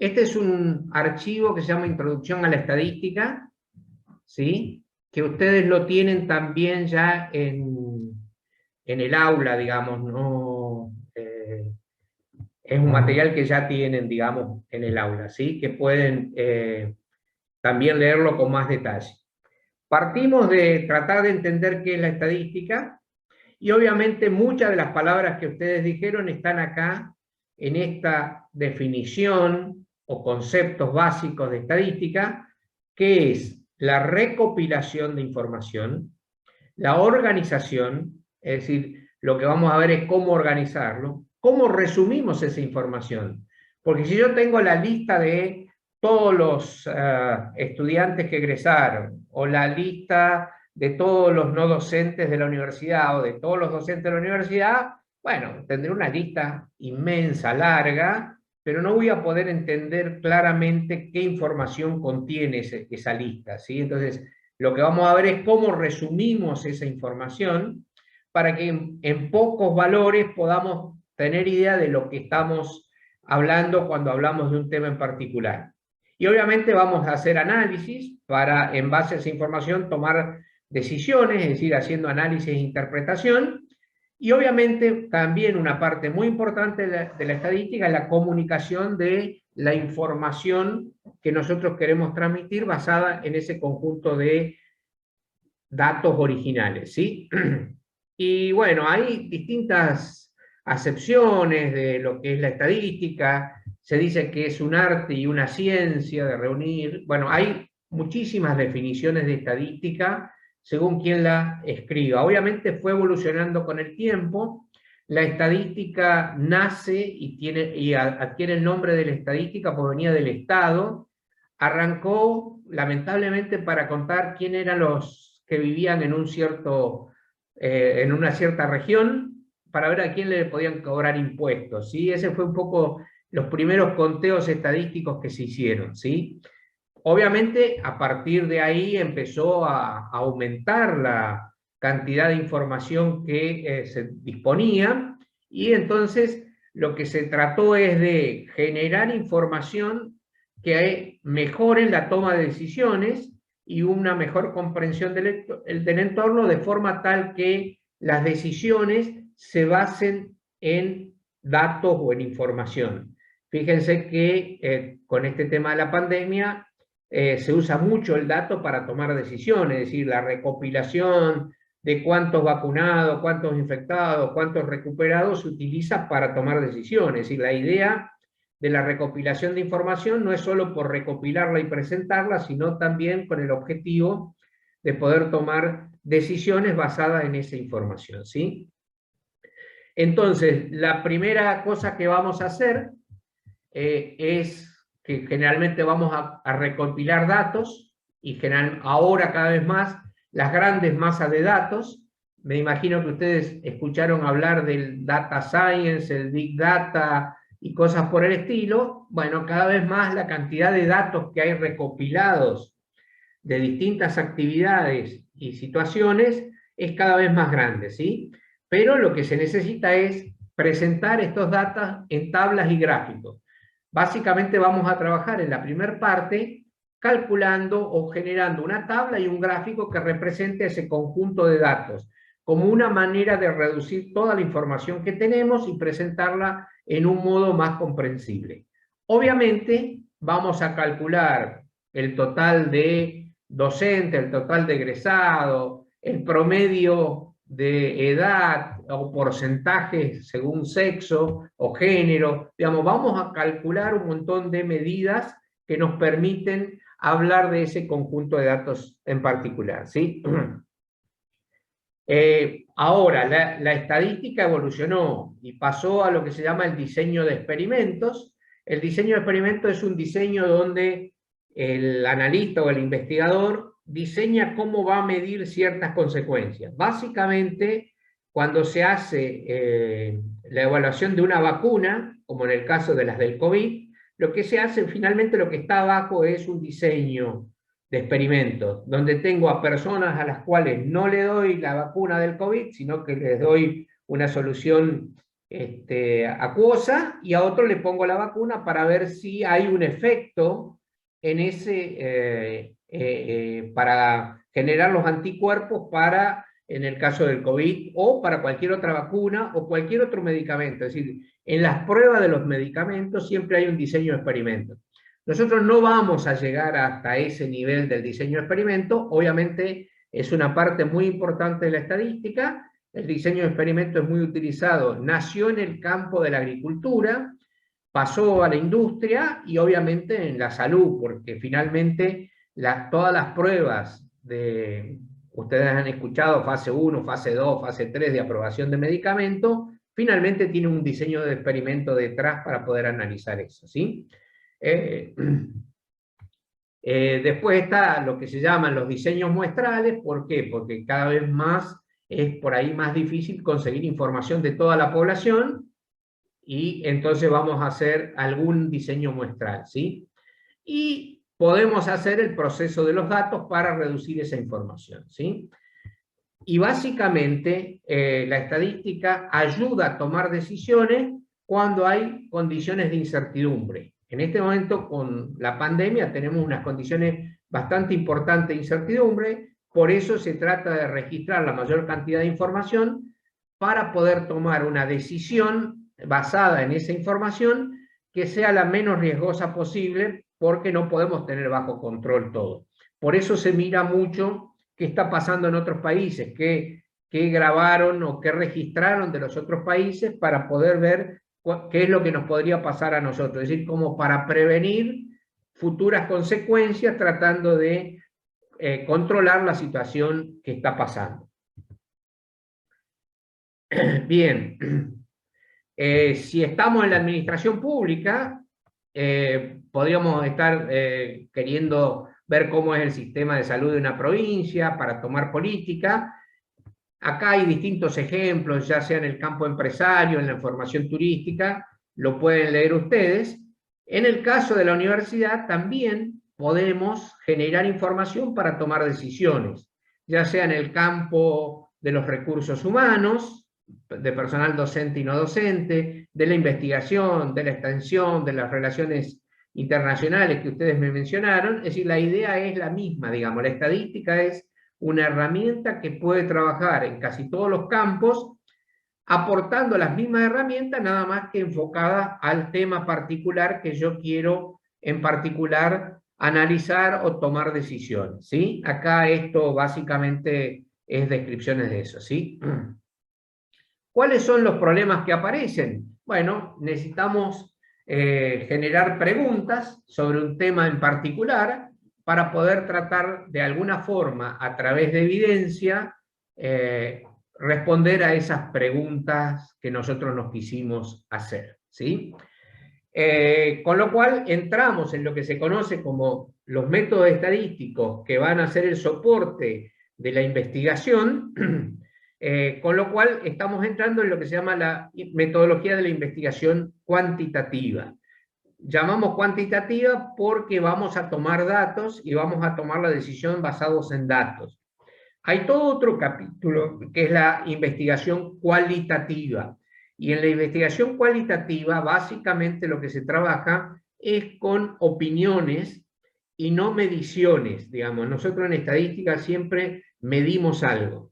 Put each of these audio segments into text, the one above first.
Este es un archivo que se llama Introducción a la Estadística, ¿sí? Que ustedes lo tienen también ya en el aula, digamos, no, es un material que ya tienen, digamos, en el aula, ¿sí? Que pueden también leerlo con más detalle. Partimos de tratar de entender qué es la estadística, y obviamente muchas de las palabras que ustedes dijeron están acá en esta definición o conceptos básicos de estadística, que es la recopilación de información, la organización, es decir, lo que vamos a ver es cómo organizarlo, cómo resumimos esa información. Porque si yo tengo la lista de todos los estudiantes que egresaron, o la lista de todos los no docentes de la universidad, o de todos los docentes de la universidad, bueno, tendré una lista inmensa, larga, pero no voy a poder entender claramente qué información contiene esa lista, ¿sí? Entonces, lo que vamos a ver es cómo resumimos esa información para que en pocos valores podamos tener idea de lo que estamos hablando cuando hablamos de un tema en particular. Y obviamente vamos a hacer análisis para, en base a esa información, tomar decisiones, es decir, haciendo análisis e interpretación. Y obviamente también una parte muy importante de la estadística es la comunicación de la información que nosotros queremos transmitir basada en ese conjunto de datos originales, ¿sí? Y bueno, hay distintas acepciones de lo que es la estadística. Se dice que es un arte y una ciencia de reunir. Bueno, hay muchísimas definiciones de estadística según quien la escriba. Obviamente fue evolucionando con el tiempo. La estadística nace y adquiere el nombre de la estadística porque venía del Estado. Arrancó, lamentablemente, para contar quién eran los que vivían en en una cierta región, para ver a quién le podían cobrar impuestos, ¿sí? Ese fue un poco los primeros conteos estadísticos que se hicieron, ¿sí? Obviamente, a partir de ahí empezó a aumentar la cantidad de información que se disponía, y entonces lo que se trató es de generar información que mejore la toma de decisiones y una mejor comprensión del entorno, de forma tal que las decisiones se basen en datos o en información. Fíjense que con este tema de la pandemia se usa mucho el dato para tomar decisiones, es decir, la recopilación de cuántos vacunados, cuántos infectados, cuántos recuperados se utiliza para tomar decisiones. Es decir, la idea de la recopilación de información no es solo por recopilarla y presentarla, sino también con el objetivo de poder tomar decisiones basadas en esa información, ¿sí? Entonces, la primera cosa que vamos a hacer es que generalmente vamos a recopilar datos, y ahora cada vez más las grandes masas de datos. Me imagino que ustedes escucharon hablar del data science, el big data y cosas por el estilo. Bueno, cada vez más la cantidad de datos que hay recopilados de distintas actividades y situaciones es cada vez más grande, ¿sí? Pero lo que se necesita es presentar estos datos en tablas y gráficos. Básicamente vamos a trabajar en la primera parte calculando o generando una tabla y un gráfico que represente ese conjunto de datos, como una manera de reducir toda la información que tenemos y presentarla en un modo más comprensible. Obviamente vamos a calcular el total de docentes, el total de egresados, el promedio de edad o porcentajes según sexo o género. Digamos, vamos a calcular un montón de medidas que nos permiten hablar de ese conjunto de datos en particular, ¿sí? Ahora, la estadística evolucionó y pasó a lo que se llama el diseño de experimentos. El diseño de experimentos es un diseño donde el analista o el investigador diseña cómo va a medir ciertas consecuencias. Básicamente, cuando se hace la evaluación de una vacuna, como en el caso de las del COVID, lo que se hace finalmente, lo que está abajo es un diseño de experimentos, donde tengo a personas a las cuales no le doy la vacuna del COVID, sino que les doy una solución acuosa, y a otro le pongo la vacuna para ver si hay un efecto en ese, para generar los anticuerpos para, en el caso del COVID, o para cualquier otra vacuna o cualquier otro medicamento. Es decir, en las pruebas de los medicamentos siempre hay un diseño de experimento. Nosotros no vamos a llegar hasta ese nivel del diseño de experimento, obviamente es una parte muy importante de la estadística. El diseño de experimento es muy utilizado, nació en el campo de la agricultura, pasó a la industria y obviamente en la salud, porque finalmente todas las pruebas ustedes han escuchado fase 1, fase 2, fase 3 de aprobación de medicamentos, finalmente tiene un diseño de experimento detrás para poder analizar eso, ¿sí? Después está lo que se llaman los diseños muestrales. ¿Por qué? Porque cada vez más es por ahí más difícil conseguir información de toda la población, y entonces vamos a hacer algún diseño muestral, ¿sí? Y podemos hacer el proceso de los datos para reducir esa información, ¿sí? Y básicamente la estadística ayuda a tomar decisiones cuando hay condiciones de incertidumbre. En este momento, con la pandemia, tenemos unas condiciones bastante importantes de incertidumbre, por eso se trata de registrar la mayor cantidad de información para poder tomar una decisión basada en esa información que sea la menos riesgosa posible, porque no podemos tener bajo control todo. Por eso se mira mucho qué está pasando en otros países, qué grabaron o qué registraron de los otros países para poder ver qué es lo que nos podría pasar a nosotros, es decir, como para prevenir futuras consecuencias, tratando de controlar la situación que está pasando. Bien, si estamos en la administración pública, podríamos estar queriendo ver cómo es el sistema de salud de una provincia para tomar política. Acá hay distintos ejemplos, ya sea en el campo empresario, en la información turística, lo pueden leer ustedes. En el caso de la universidad también podemos generar información para tomar decisiones, ya sea en el campo de los recursos humanos, de personal docente y no docente, de la investigación, de la extensión, de las relaciones internacionales que ustedes me mencionaron. Es decir, la idea es la misma, digamos, la estadística es una herramienta que puede trabajar en casi todos los campos, aportando las mismas herramientas, nada más que enfocada al tema particular que yo quiero en particular analizar o tomar decisiones, ¿sí? Acá esto básicamente es descripciones de eso, ¿sí? ¿Cuáles son los problemas que aparecen? Bueno, necesitamos generar preguntas sobre un tema en particular para poder tratar de alguna forma, a través de evidencia, responder a esas preguntas que nosotros nos quisimos hacer, ¿sí? Con lo cual entramos en lo que se conoce como los métodos estadísticos que van a ser el soporte de la investigación, con lo cual estamos entrando en lo que se llama la metodología de la investigación cuantitativa. Llamamos cuantitativa porque vamos a tomar datos y vamos a tomar la decisión basados en datos. Hay todo otro capítulo que es la investigación cualitativa. Y en la investigación cualitativa, básicamente lo que se trabaja es con opiniones y no mediciones, digamos. Nosotros en estadística siempre medimos algo.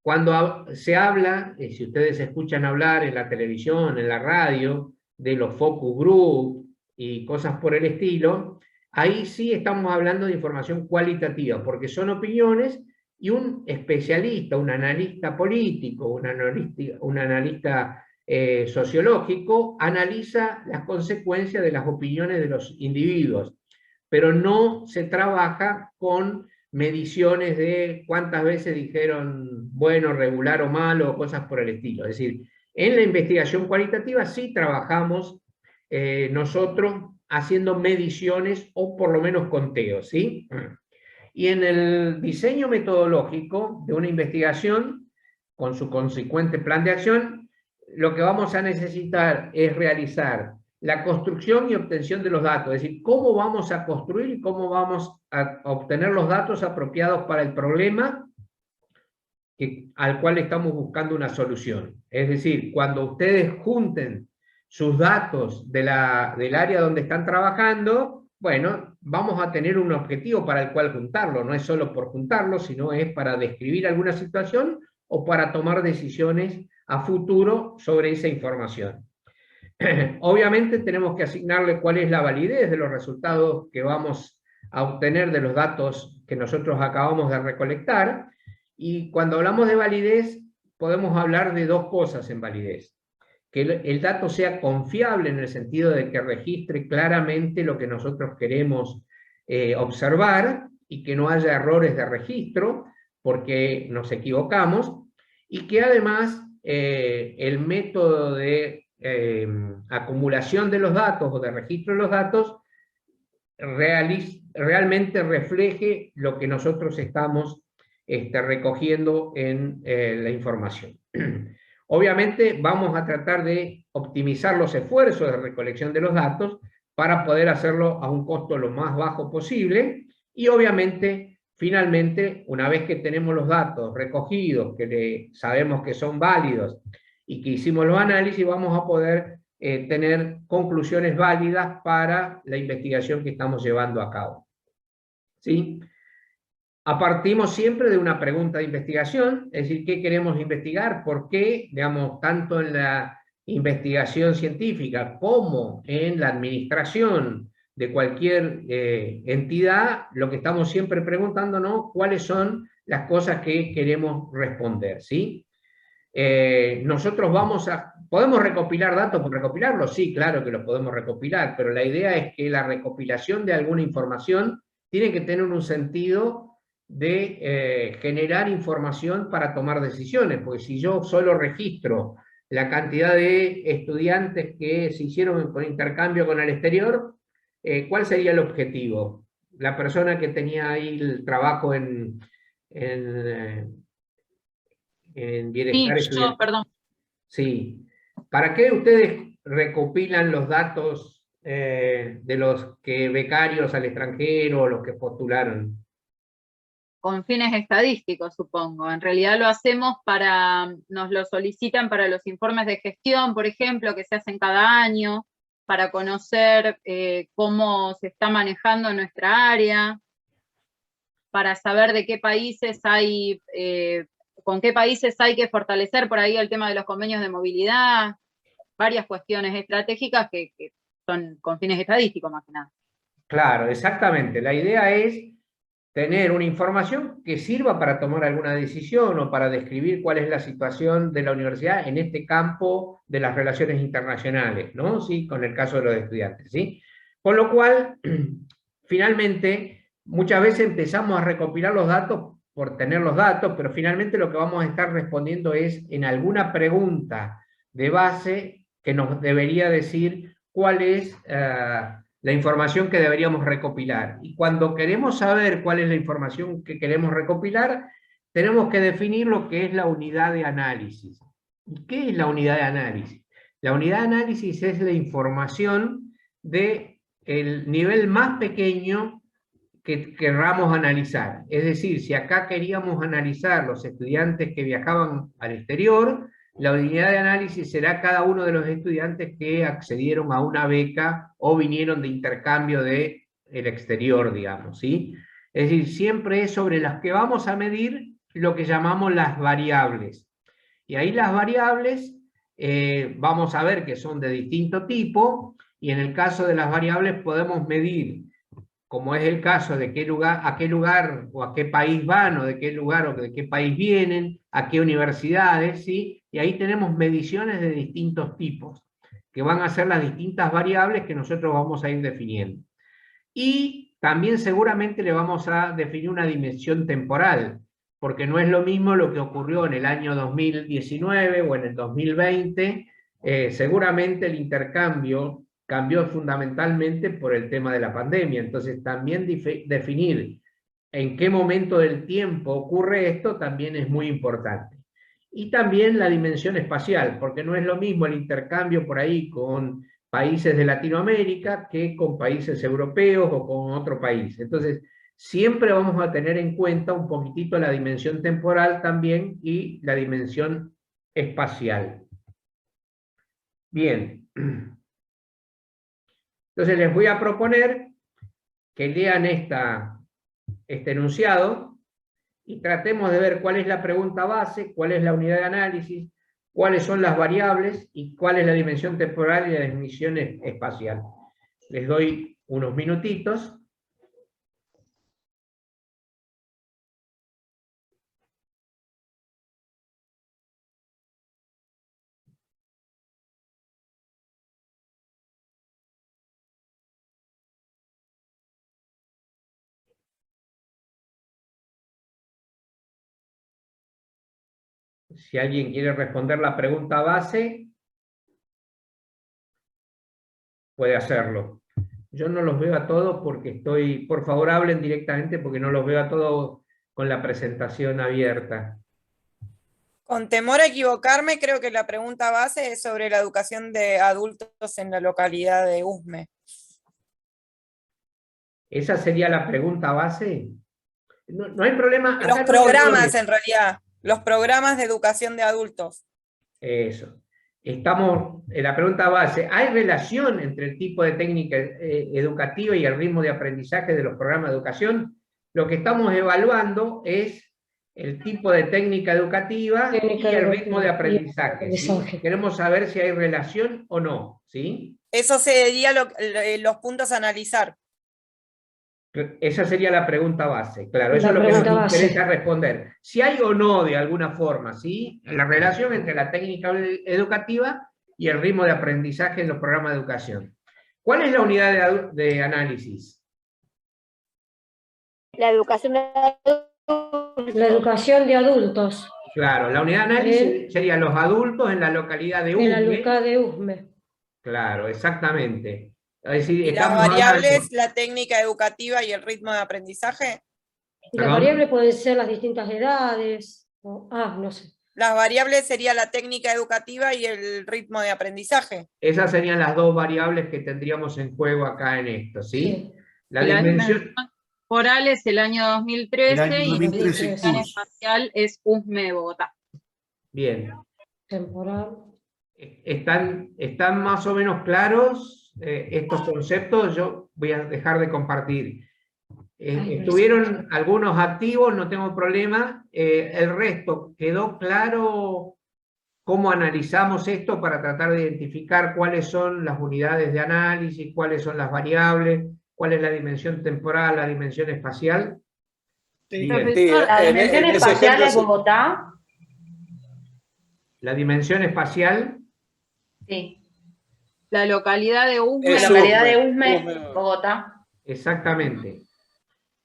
Cuando se habla, si ustedes escuchan hablar en la televisión, en la radio, de los focus group y cosas por el estilo, ahí sí estamos hablando de información cualitativa, porque son opiniones y un especialista, un analista político, un analista sociológico, analiza las consecuencias de las opiniones de los individuos, pero no se trabaja con mediciones de cuántas veces dijeron bueno, regular o malo, o cosas por el estilo. Es decir, en la investigación cualitativa sí trabajamos nosotros haciendo mediciones o por lo menos conteos, ¿sí? Y en el diseño metodológico de una investigación, con su consecuente plan de acción, lo que vamos a necesitar es realizar la construcción y obtención de los datos, es decir, cómo vamos a construir y cómo vamos a obtener los datos apropiados para el problema al cual estamos buscando una solución. Es decir, cuando ustedes junten sus datos del área donde están trabajando, bueno, vamos a tener un objetivo para el cual juntarlo. No es solo por juntarlo, sino es para describir alguna situación o para tomar decisiones a futuro sobre esa información. Obviamente tenemos que asignarle cuál es la validez de los resultados que vamos a obtener de los datos que nosotros acabamos de recolectar, y cuando hablamos de validez podemos hablar de dos cosas en validez: que el dato sea confiable en el sentido de que registre claramente lo que nosotros queremos observar y que no haya errores de registro porque nos equivocamos, y que además el método de acumulación de los datos o de registro de los datos realmente refleje lo que nosotros estamos recogiendo en la información. Obviamente vamos a tratar de optimizar los esfuerzos de recolección de los datos para poder hacerlo a un costo lo más bajo posible, y obviamente, finalmente, una vez que tenemos los datos recogidos, que sabemos que son válidos y que hicimos los análisis, vamos a poder tener conclusiones válidas para la investigación que estamos llevando a cabo. ¿Sí? Partimos siempre de una pregunta de investigación, es decir, ¿qué queremos investigar? ¿Por qué? Digamos, tanto en la investigación científica como en la administración de cualquier entidad, lo que estamos siempre preguntándonos, ¿cuáles son las cosas que queremos responder? ¿Sí? Nosotros ¿podemos recopilar datos por recopilarlos? Sí, claro que los podemos recopilar, pero la idea es que la recopilación de alguna información tiene que tener un sentido de generar información para tomar decisiones, porque si yo solo registro la cantidad de estudiantes que se hicieron con intercambio con el exterior, ¿cuál sería el objetivo? La persona que tenía ahí el trabajo en bienestar estudiantil. Perdón. Sí. ¿Para qué ustedes recopilan los datos de los que becarios al extranjero o los que postularon? Con fines estadísticos, supongo. En realidad lo hacemos nos lo solicitan para los informes de gestión, por ejemplo, que se hacen cada año, para conocer cómo se está manejando nuestra área, para saber de qué países hay, con qué países hay que fortalecer por ahí el tema de los convenios de movilidad, varias cuestiones estratégicas que son con fines estadísticos más que nada. Claro, exactamente. La idea es tener una información que sirva para tomar alguna decisión o para describir cuál es la situación de la universidad en este campo de las relaciones internacionales, ¿no? Sí, con el caso de los estudiantes, ¿sí? Con lo cual, finalmente, muchas veces empezamos a recopilar los datos por tener los datos, pero finalmente lo que vamos a estar respondiendo es en alguna pregunta de base que nos debería decir cuál es la información que deberíamos recopilar. Y cuando queremos saber cuál es la información que queremos recopilar, tenemos que definir lo que es la unidad de análisis. ¿Y qué es la unidad de análisis? La unidad de análisis es la información del nivel más pequeño que querramos analizar. Es decir, si acá queríamos analizar los estudiantes que viajaban al exterior, la unidad de análisis será cada uno de los estudiantes que accedieron a una beca o vinieron de intercambio del exterior, digamos, ¿sí? Es decir, siempre es sobre las que vamos a medir lo que llamamos las variables. Y ahí las variables vamos a ver que son de distinto tipo, y en el caso de las variables podemos medir, como es el caso de a qué lugar o a qué país van, o de qué lugar o de qué país vienen, a qué universidades, ¿sí? Y ahí tenemos mediciones de distintos tipos, que van a ser las distintas variables que nosotros vamos a ir definiendo. Y también seguramente le vamos a definir una dimensión temporal, porque no es lo mismo lo que ocurrió en el año 2019 o en el 2020, seguramente el intercambio cambió fundamentalmente por el tema de la pandemia. Entonces también definir en qué momento del tiempo ocurre esto también es muy importante. Y también la dimensión espacial, porque no es lo mismo el intercambio por ahí con países de Latinoamérica que con países europeos o con otro país. Entonces, siempre vamos a tener en cuenta un poquitito la dimensión temporal también y la dimensión espacial. Bien. Entonces les voy a proponer que lean este enunciado y tratemos de ver cuál es la pregunta base, cuál es la unidad de análisis, cuáles son las variables y cuál es la dimensión temporal y la dimensión espacial. Les doy unos minutitos. Si alguien quiere responder la pregunta base, puede hacerlo. Yo no los veo a todos porque estoy... Por favor, hablen directamente porque no los veo a todos con la presentación abierta. Con temor a equivocarme, creo que la pregunta base es sobre la educación de adultos en la localidad de Usme. ¿Esa sería la pregunta base? No hay problema. Los programas, en realidad. Los programas de educación de adultos. Eso. Estamos en la pregunta base. ¿Hay relación entre el tipo de técnica educativa y el ritmo de aprendizaje de los programas de educación? Lo que estamos evaluando es el tipo de técnica educativa y el ritmo de aprendizaje. ¿Sí? Queremos saber si hay relación o no. ¿Sí? Eso sería los puntos a analizar. Esa sería la pregunta base, claro, eso es lo que nos interesa responder. Si hay o no, de alguna forma, ¿sí? La relación entre la técnica educativa y el ritmo de aprendizaje en los programas de educación. ¿Cuál es la unidad de análisis? La educación de adultos. La educación de adultos. Claro, la unidad de análisis sería los adultos en la localidad de Usme. En la localidad de Usme. Claro, exactamente. Es decir, ¿Y las variables, la técnica educativa y el ritmo de aprendizaje? Y las variables pueden ser las distintas edades. No sé. Las variables sería la técnica educativa y el ritmo de aprendizaje. Esas serían las dos variables que tendríamos en juego acá en esto, ¿sí? Sí. La dimensión temporal es el año 2013 y la dimensión espacial es Usme, Bogotá. Bien. Temporal. ¿Están más o menos claros estos conceptos? Yo voy a dejar de compartir. Estuvieron algunos activos, no tengo problema. El resto, ¿quedó claro cómo analizamos esto para tratar de identificar cuáles son las unidades de análisis, cuáles son las variables, cuál es la dimensión temporal, la dimensión espacial? Sí, la dimensión espacial es Bogotá. La dimensión espacial. Sí. La localidad de Usme. La localidad de Usme, Bogotá. Exactamente.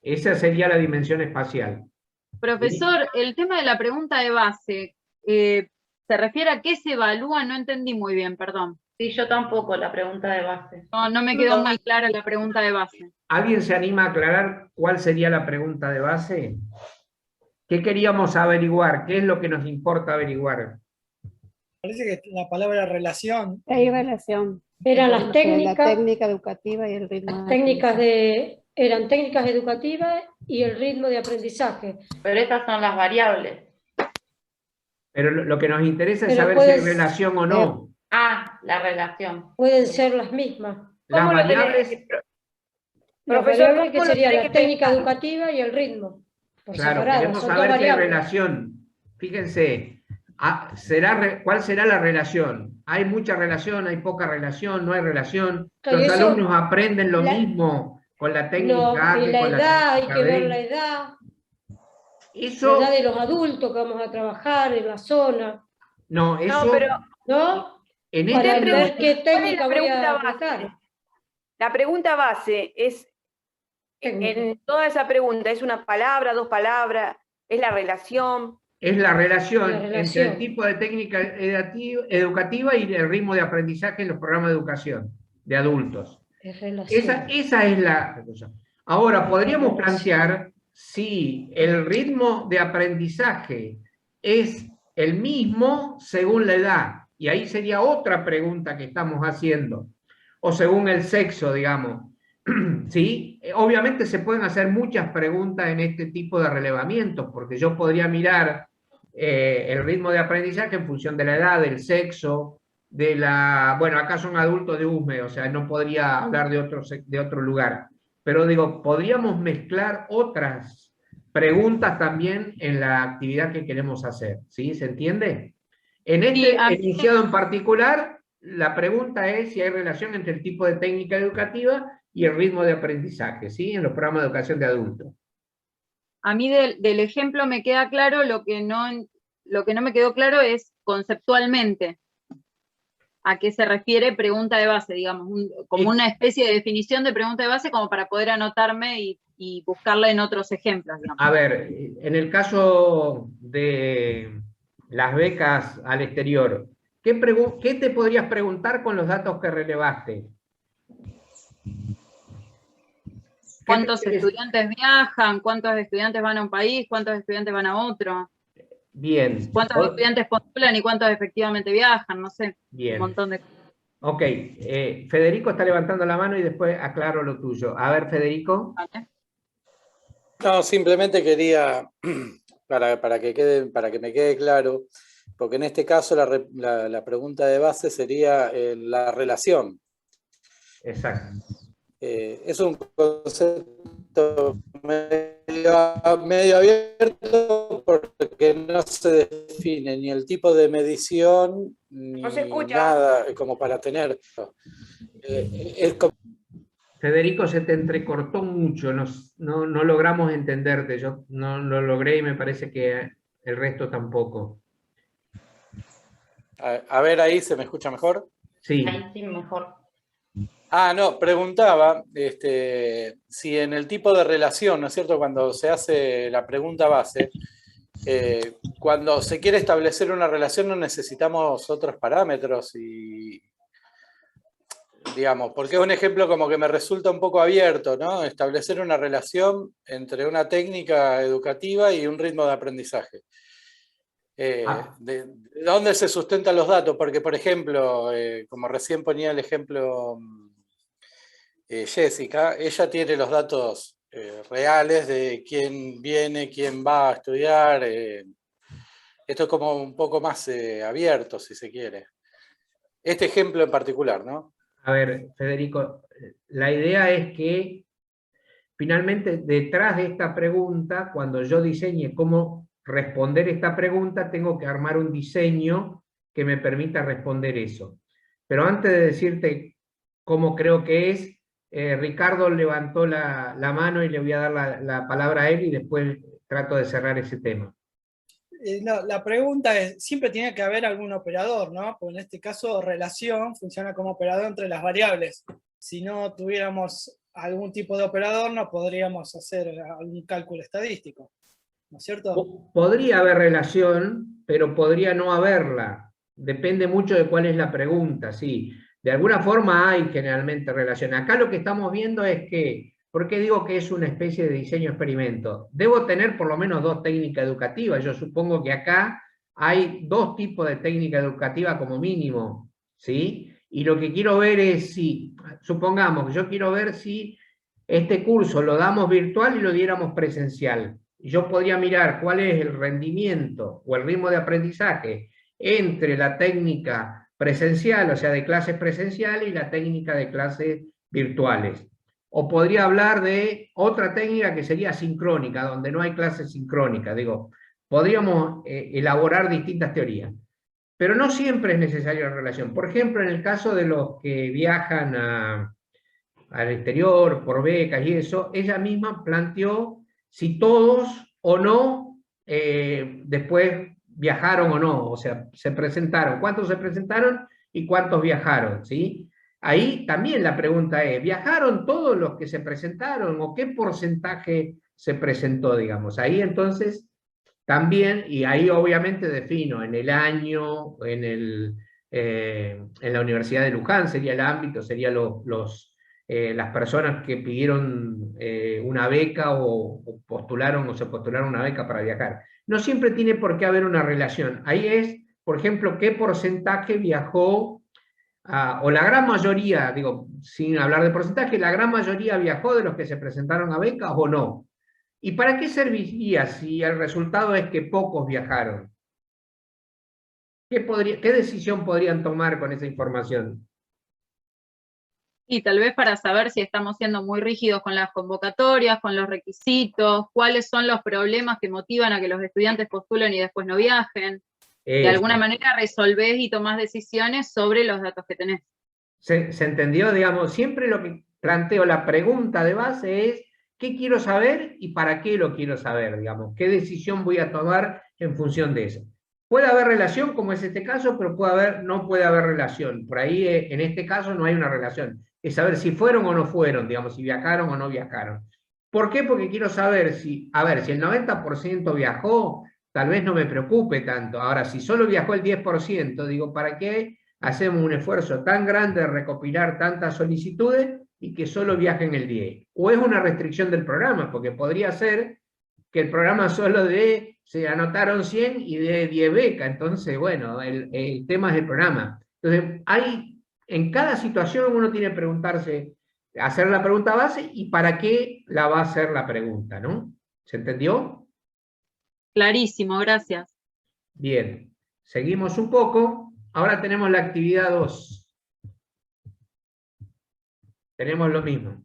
Esa sería la dimensión espacial. Profesor, el tema de la pregunta de base, ¿se refiere a qué se evalúa? No entendí muy bien, perdón. Sí, yo tampoco, la pregunta de base. No me quedó muy clara la pregunta de base. ¿Alguien se anima a aclarar cuál sería la pregunta de base? ¿Qué queríamos averiguar? ¿Qué es lo que nos importa averiguar? Parece que la palabra relación. Hay relación. Eran las técnicas. La técnica educativa y el ritmo. Eran técnicas educativas y el ritmo de aprendizaje. Pero estas son las variables. Pero lo que nos interesa es saber si hay relación o no. La relación. Pueden ser las mismas. Las variables. Profesor, ¿qué sería la técnica educativa y el ritmo? Claro, queremos saber si hay relación. Fíjense. ¿Cuál será la relación? ¿Hay mucha relación? ¿Hay poca relación? ¿No hay relación? ¿Los alumnos aprenden lo mismo con la técnica A que con la edad? Hay que ver la edad. La edad de los adultos que vamos a trabajar en la zona. No, eso... ¿No? Para ver qué técnica voy a aplicar. La pregunta base es, en toda esa pregunta, ¿es una palabra, dos palabras? ¿Es la relación? Es la relación entre el tipo de técnica educativa y el ritmo de aprendizaje en los programas de educación de adultos. Esa es la cosa. Ahora, podríamos plantear si el ritmo de aprendizaje es el mismo según la edad, y ahí sería otra pregunta que estamos haciendo, o según el sexo, digamos. ¿Sí? Obviamente se pueden hacer muchas preguntas en este tipo de relevamientos, porque yo podría mirar el ritmo de aprendizaje en función de la edad, del sexo, bueno, acá son adultos de USME, o sea, no podría hablar de otro lugar. Pero digo, podríamos mezclar otras preguntas también en la actividad que queremos hacer, ¿sí? ¿Se entiende? En este enunciado en particular, la pregunta es si hay relación entre el tipo de técnica educativa y el ritmo de aprendizaje, ¿sí? En los programas de educación de adultos. A mí del ejemplo me queda claro, lo que no me quedó claro es conceptualmente a qué se refiere pregunta de base, digamos, como una especie de definición de pregunta de base como para poder anotarme y buscarla en otros ejemplos, digamos. A ver, en el caso de las becas al exterior, ¿qué te podrías preguntar con los datos que relevaste? ¿Cuántos estudiantes viajan? ¿Cuántos estudiantes van a un país? ¿Cuántos estudiantes van a otro? Bien. ¿Cuántos estudiantes postulan y cuántos efectivamente viajan? No sé, Bien. un montón de cosas. Ok, Federico está levantando la mano y después aclaro lo tuyo. A ver, Federico. ¿Vale? No, simplemente quería, para que me quede claro, porque en este caso la pregunta de base sería la relación. Exacto. Es un concepto medio abierto porque no se define ni el tipo de medición ni nada como para tener. Federico, se te entrecortó mucho, no logramos entenderte, yo no lo logré y me parece que el resto tampoco. A ver, ahí se me escucha mejor. Sí. Ahí sí, mejor. No, preguntaba si en el tipo de relación, ¿no es cierto? Cuando se hace la pregunta base, cuando se quiere establecer una relación no necesitamos otros parámetros y, digamos, porque es un ejemplo como que me resulta un poco abierto, ¿no? Establecer una relación entre una técnica educativa y un ritmo de aprendizaje. ¿De dónde se sustentan los datos? Porque, por ejemplo, como recién ponía el ejemplo Jessica, ella tiene los datos reales de quién viene, quién va a estudiar. Esto es como un poco más abierto, si se quiere. Este ejemplo en particular, ¿no? A ver, Federico, la idea es que finalmente detrás de esta pregunta, cuando yo diseñe cómo responder esta pregunta, tengo que armar un diseño que me permita responder eso. Pero antes de decirte cómo creo que es, Ricardo levantó la mano y le voy a dar la palabra a él y después trato de cerrar ese tema. No, la pregunta es, siempre tiene que haber algún operador, ¿no? Pues en este caso, relación funciona como operador entre las variables. Si no tuviéramos algún tipo de operador, no podríamos hacer algún cálculo estadístico, ¿no es cierto? Podría haber relación, pero podría no haberla. Depende mucho de cuál es la pregunta, sí. De alguna forma hay generalmente relación. Acá lo que estamos viendo es que, ¿por qué digo que es una especie de diseño experimento? Debo tener por lo menos dos técnicas educativas. Yo supongo que acá hay dos tipos de técnica educativa como mínimo, ¿sí? Y lo que quiero ver es si, supongamos que yo quiero ver si este curso lo damos virtual y lo diéramos presencial. Yo podría mirar cuál es el rendimiento o el ritmo de aprendizaje entre la técnica presencial, o sea, de clases presenciales, y la técnica de clases virtuales. O podría hablar de otra técnica que sería sincrónica, donde no hay clases sincrónicas. Digo, podríamos elaborar distintas teorías. Pero no siempre es necesaria la relación. Por ejemplo, en el caso de los que viajan al exterior por becas y eso, ella misma planteó si todos o no después viajaron o no, o sea, se presentaron, cuántos se presentaron y cuántos viajaron, ¿sí? Ahí también la pregunta es, ¿viajaron todos los que se presentaron o qué porcentaje se presentó, digamos? Ahí entonces también, y ahí obviamente defino en el año, en la Universidad de Luján sería el ámbito, serían las personas que pidieron una beca o postularon o se postularon una beca para viajar. No siempre tiene por qué haber una relación. Ahí es, por ejemplo, qué porcentaje viajó, o la gran mayoría, digo, sin hablar de porcentaje, la gran mayoría viajó de los que se presentaron a becas o no. ¿Y para qué serviría si el resultado es que pocos viajaron? ¿Qué decisión podrían tomar con esa información? Y tal vez para saber si estamos siendo muy rígidos con las convocatorias, con los requisitos, cuáles son los problemas que motivan a que los estudiantes postulen y después no viajen. De alguna manera resolvés y tomás decisiones sobre los datos que tenés. ¿Se entendió? Digamos, siempre lo que planteo, la pregunta de base es, ¿qué quiero saber y para qué lo quiero saber? Digamos, ¿qué decisión voy a tomar en función de eso? Puede haber relación, como es este caso, pero no puede haber relación. Por ahí, en este caso, no hay una relación. Es saber si fueron o no fueron, digamos, si viajaron o no viajaron. ¿Por qué? Porque quiero saber si, a ver, si el 90% viajó, tal vez no me preocupe tanto. Ahora, si solo viajó el 10%, digo, ¿para qué hacemos un esfuerzo tan grande de recopilar tantas solicitudes y que solo viajen el 10? O es una restricción del programa, porque podría ser que el programa solo se anotaron 100 y de 10 becas. Entonces, bueno, el tema es el programa. Entonces, en cada situación uno tiene que preguntarse, hacer la pregunta base y para qué la va a hacer la pregunta, ¿no? ¿Se entendió? Clarísimo, gracias. Bien, seguimos un poco. Ahora tenemos la actividad 2. Tenemos lo mismo.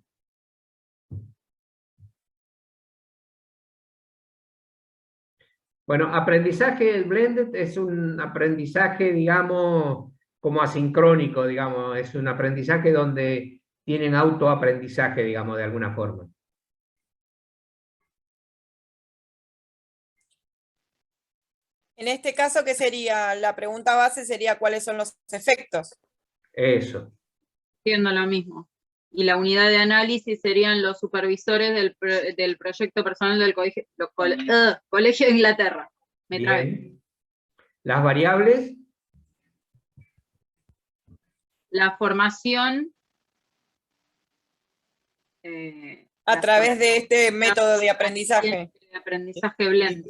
Bueno, aprendizaje del blended es un aprendizaje, digamos, como asincrónico, digamos, es un aprendizaje donde tienen autoaprendizaje, digamos, de alguna forma. En este caso, ¿qué sería? La pregunta base sería ¿cuáles son los efectos? Eso. Siendo lo mismo. Y la unidad de análisis serían los supervisores del proyecto personal del Colegio de Inglaterra. Me trabé. Bien. Las variables. La formación. A través de este método de aprendizaje. De aprendizaje blend.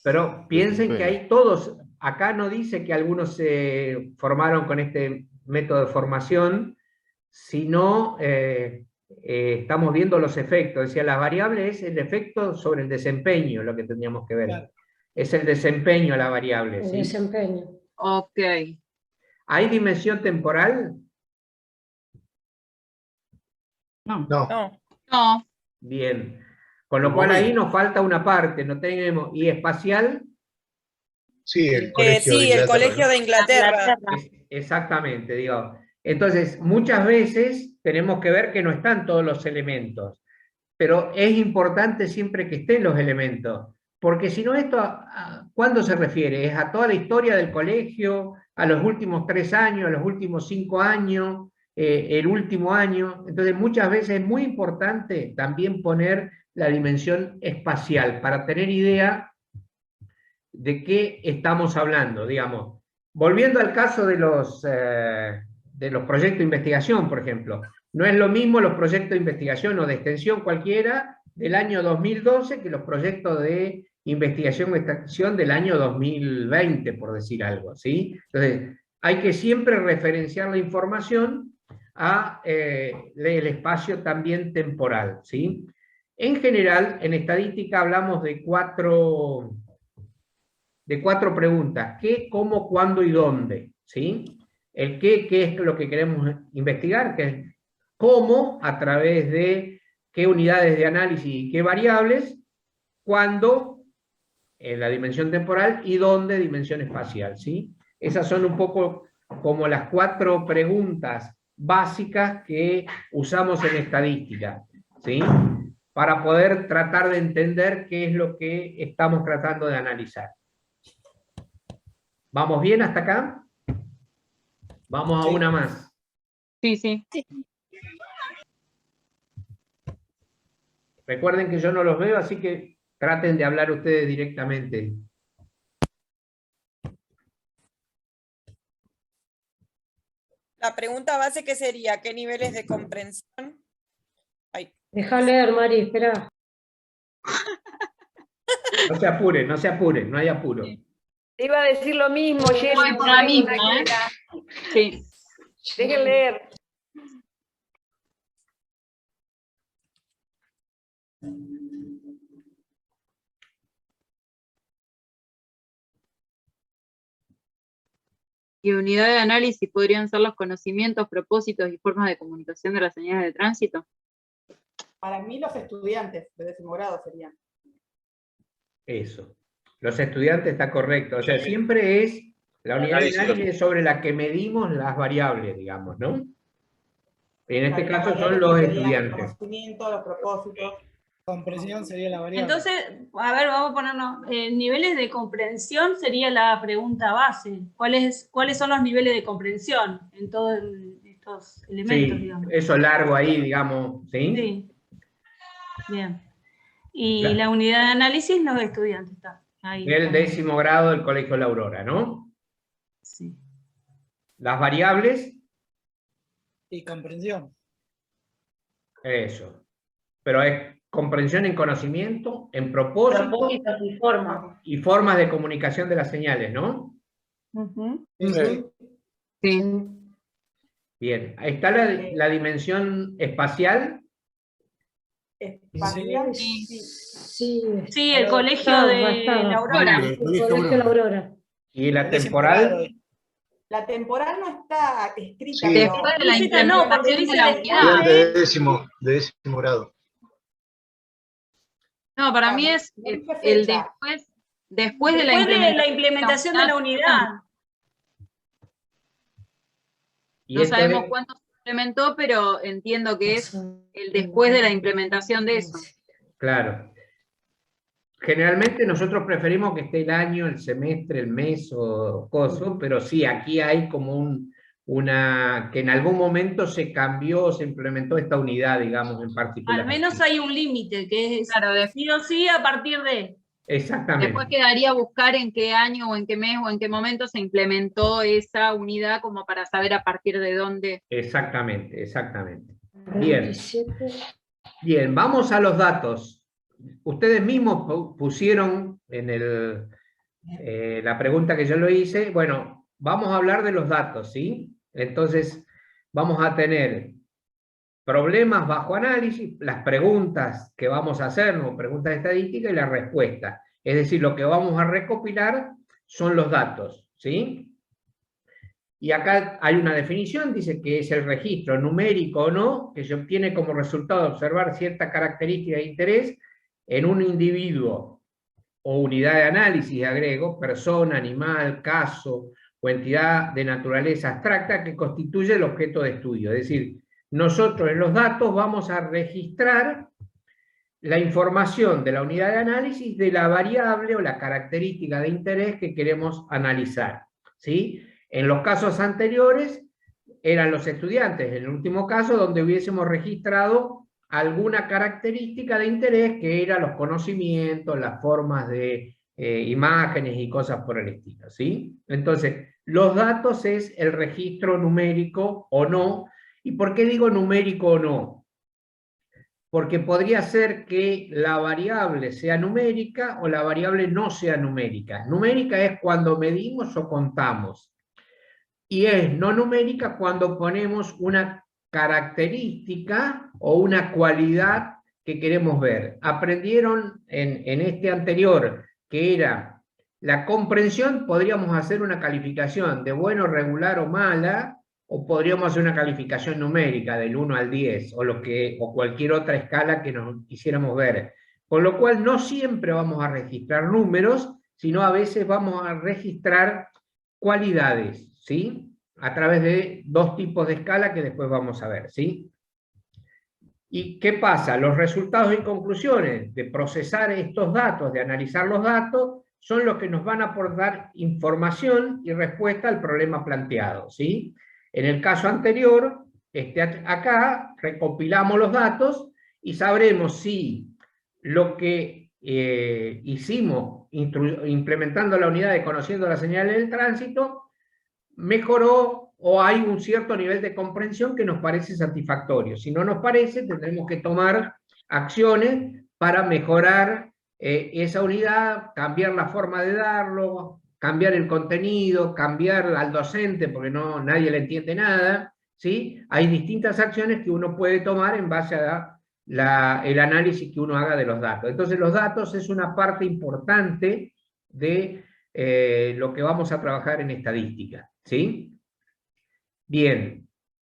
Pero piensen que hay todos, acá no dice que algunos se formaron con este método de formación, sino estamos viendo los efectos. Decía, la variable es el efecto sobre el desempeño, lo que tendríamos que ver. Claro. Es el desempeño la variable. El ¿sí? desempeño. Ok. ¿Hay dimensión temporal? No. No. Bien. Con lo cual ahí nos falta una parte, no tenemos. ¿Y espacial? Sí, el colegio de Inglaterra. Exactamente, digo. Entonces, muchas veces tenemos que ver que no están todos los elementos, pero es importante siempre que estén los elementos, porque si no esto, ¿a cuándo se refiere? ¿Es a toda la historia del colegio, a los últimos 3 años, a los últimos 5 años, el último año? Entonces, muchas veces es muy importante también poner la dimensión espacial para tener idea de qué estamos hablando, digamos. Volviendo al caso de los proyectos de investigación, por ejemplo, no es lo mismo los proyectos de investigación o de extensión cualquiera del año 2012 que los proyectos de investigación o extensión del año 2020, por decir algo, ¿sí? Entonces, hay que siempre referenciar la información a el espacio también temporal, ¿sí? En general, en estadística hablamos de cuatro preguntas: qué, cómo, cuándo y dónde, ¿sí? El qué es lo que queremos investigar, que es cómo, a través de qué unidades de análisis y qué variables, cuándo, en la dimensión temporal, y dónde, dimensión espacial, ¿sí? Esas son un poco como las 4 preguntas básicas que usamos en estadística, ¿sí? Para poder tratar de entender qué es lo que estamos tratando de analizar. ¿Vamos bien hasta acá? Vamos a una más. Sí. Recuerden que yo no los veo, así que traten de hablar ustedes directamente. La pregunta base, ¿qué sería? ¿Qué niveles de comprensión? Deja leer, Mari, espera. No se apuren, no hay apuro. Te iba a decir lo mismo, Jenny. Voy por la misma, ¿eh? Sí. Dejen leer. ¿Y unidad de análisis podrían ser los conocimientos, propósitos y formas de comunicación de las señales de tránsito? Para mí los estudiantes de 10º grado serían. Eso. Los estudiantes está correcto. O sea, siempre es la unidad de análisis sobre la que medimos las variables, digamos, ¿no? En este caso son los estudiantes. Los conocimientos, los propósitos. Comprensión sería la variable. Entonces, a ver, vamos a ponernos, niveles de comprensión sería la pregunta base. ¿Cuáles son los niveles de comprensión en todos estos elementos, Sí, digamos? eso largo ahí, digamos, ¿sí? Sí. Bien. Y la unidad de análisis, los estudiantes, está ahí. El 10º grado del Colegio La Aurora, ¿no? Sí. Las variables. Y comprensión. Eso. Pero es comprensión en conocimiento, en propósito y formas de comunicación de las señales, ¿no? Sí. Bien. Ahí está la dimensión espacial. Espacial. Sí, el colegio de La Aurora. El colegio La Aurora. ¿Y la temporal? La temporal no está escrita. Sí. Después de la implementación No, porque dice de la unidad. De décimo grado. No, para mí es el después de la implementación de la unidad. Y No esto sabemos es- cuándo se implementó, pero entiendo que es el después de la implementación de eso. Claro. Generalmente nosotros preferimos que esté el año, el semestre, el mes o coso, pero sí, aquí hay como que en algún momento se cambió, se implementó esta unidad, digamos, en particular. Al menos hay un límite, que es Claro, sí o sí a partir de... Exactamente. después quedaría buscar en qué año o en qué mes o en qué momento se implementó esa unidad como para saber a partir de dónde. Exactamente, exactamente. Bien. Bien, vamos a los datos. Ustedes mismos pusieron en la pregunta que yo lo hice. Bueno, vamos a hablar de los datos, ¿sí? Entonces, vamos a tener problemas bajo análisis, las preguntas que vamos a hacernos, preguntas estadísticas y la respuesta. Es decir, lo que vamos a recopilar son los datos, ¿sí? Y acá hay una definición, dice que es el registro numérico o no, que se obtiene como resultado de observar cierta característica de interés en un individuo o unidad de análisis, agrego, persona, animal, caso o entidad de naturaleza abstracta que constituye el objeto de estudio. Es decir, nosotros en los datos vamos a registrar la información de la unidad de análisis de la variable o la característica de interés que queremos analizar, ¿sí? En los casos anteriores eran los estudiantes, en el último caso donde hubiésemos registrado alguna característica de interés que eran los conocimientos, las formas de imágenes y cosas por el estilo, ¿sí? Entonces, los datos es el registro numérico o no. ¿Y por qué digo numérico o no? Porque podría ser que la variable sea numérica o la variable no sea numérica. Numérica es cuando medimos o contamos. Y es no numérica cuando ponemos una característica o una cualidad que queremos ver. Aprendieron en este anterior que era la comprensión, podríamos hacer una calificación de bueno, regular o mala, o podríamos hacer una calificación numérica del 1 al 10, o cualquier otra escala que nos quisiéramos ver. Con lo cual no siempre vamos a registrar números, sino a veces vamos a registrar cualidades, ¿sí? A través de dos tipos de escala que después vamos a ver, ¿sí? ¿Y qué pasa? Los resultados y conclusiones de procesar estos datos, de analizar los datos, son los que nos van a aportar información y respuesta al problema planteado, ¿sí? En el caso anterior, acá recopilamos los datos y sabremos si lo que hicimos implementando la unidad de conociendo las señales del tránsito mejoró o hay un cierto nivel de comprensión que nos parece satisfactorio. Si no nos parece, tendremos que tomar acciones para mejorar esa unidad, cambiar la forma de darlo, cambiar el contenido, cambiar al docente porque nadie le entiende nada, ¿sí? Hay distintas acciones que uno puede tomar en base a el análisis que uno haga de los datos. Entonces los datos es una parte importante de lo que vamos a trabajar en estadística, ¿Sí? Bien.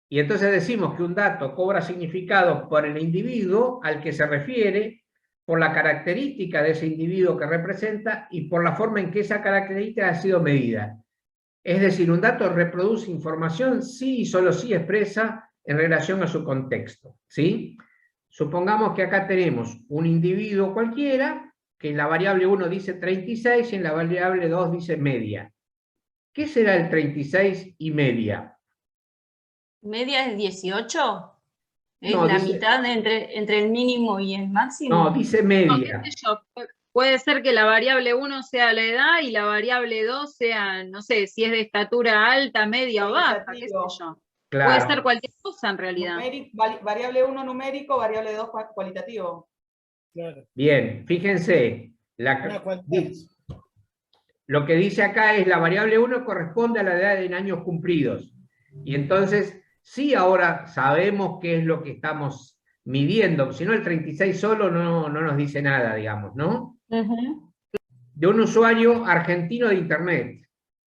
Y entonces decimos que un dato cobra significado por el individuo al que se refiere, por la característica de ese individuo que representa y por la forma en que esa característica ha sido medida. Es decir, un dato reproduce información sí y solo sí expresa en relación a su contexto, ¿sí? Supongamos que acá tenemos un individuo cualquiera, que en la variable 1 dice 36 y en la variable 2 dice media. ¿Qué será el 36 y media? ¿Media es 18? ¿Es No, la dice- mitad entre el mínimo y el máximo? No, dice No, media. qué sé yo, puede ser que la variable 1 sea la edad y la variable 2 sea, no sé, si es de estatura alta, media o baja, qué sé yo. Puede ser Claro. cualquier cosa en realidad. Variable 1 numérico, variable 2 cualitativo. Claro. Bien, fíjense. Una cualidad. Lo que dice acá es la variable 1 corresponde a la edad en años cumplidos. Y entonces, sí, ahora sabemos qué es lo que estamos midiendo, si no el 36 solo no nos dice nada, digamos, ¿no? De un usuario argentino de Internet,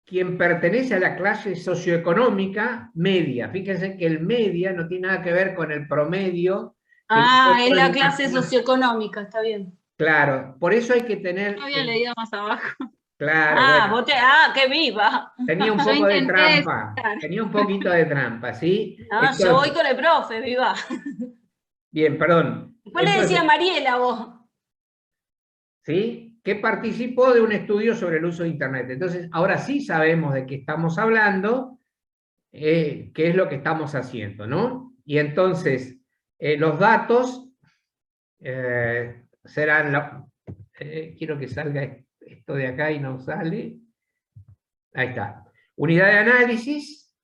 quien pertenece a la clase socioeconómica media. Fíjense que el media no tiene nada que ver con el promedio. Ah, es la clase socioeconómica, está bien. Claro, por eso hay que tener... No había leído más abajo. Claro, Ah, bueno. ¡qué viva! Tenía un Yo poco de intenté trampa, explicar. tenía un poquito de trampa, ¿sí? No, Entonces, yo voy con el profe, viva. bien, perdón. Después le decía a Mariela vos. ¿Sí? Que participó de un estudio sobre el uso de Internet. Entonces, ahora sí sabemos de qué estamos hablando, qué es lo que estamos haciendo, ¿no? Y entonces, los datos serán... quiero que salga esto de acá y no sale. Ahí está. Unidad de análisis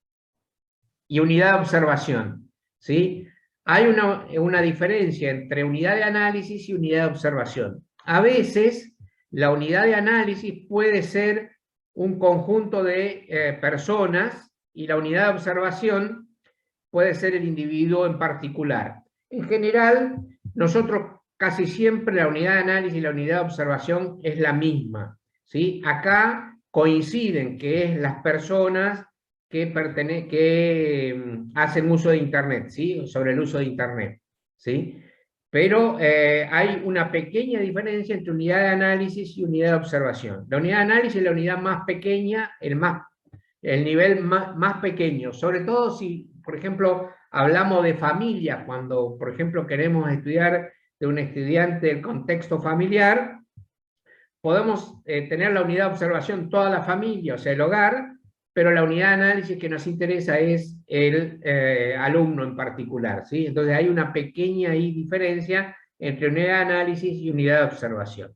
y unidad de observación, ¿sí? Hay una diferencia entre unidad de análisis y unidad de observación. A veces, la unidad de análisis puede ser un conjunto de personas y la unidad de observación puede ser el individuo en particular. En general, nosotros casi siempre la unidad de análisis y la unidad de observación es la misma, ¿sí? Acá coinciden que es las personas que hacen uso de Internet, ¿sí? Sobre el uso de Internet, ¿sí? Pero hay una pequeña diferencia entre unidad de análisis y unidad de observación. La unidad de análisis es la unidad más pequeña, el nivel más pequeño, sobre todo si, por ejemplo, hablamos de familia, cuando, por ejemplo, queremos estudiar de un estudiante del contexto familiar, podemos tener la unidad de observación toda la familia, o sea, el hogar, pero la unidad de análisis que nos interesa es el alumno en particular, ¿sí? Entonces hay una pequeña diferencia entre unidad de análisis y unidad de observación.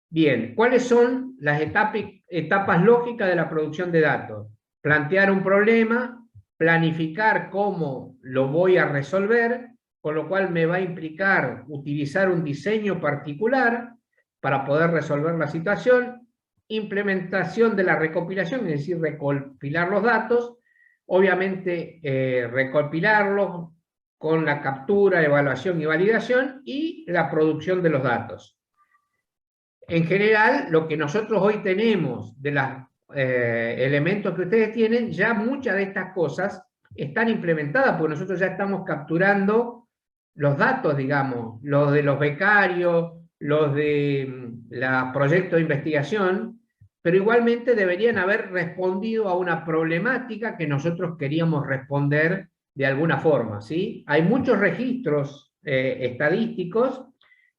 Bien, ¿cuáles son las etapas lógicas de la producción de datos? Plantear un problema, planificar cómo lo voy a resolver, con lo cual me va a implicar utilizar un diseño particular para poder resolver la situación, implementación de la recopilación, es decir, recopilar los datos, obviamente recopilarlos con la captura, evaluación y validación, y la producción de los datos. En general, lo que nosotros hoy tenemos de los elementos que ustedes tienen, ya muchas de estas cosas están implementadas, porque nosotros ya estamos capturando los datos, digamos, los de los becarios, los de los proyectos de investigación, pero igualmente deberían haber respondido a una problemática que nosotros queríamos responder de alguna forma, ¿sí? Hay muchos registros estadísticos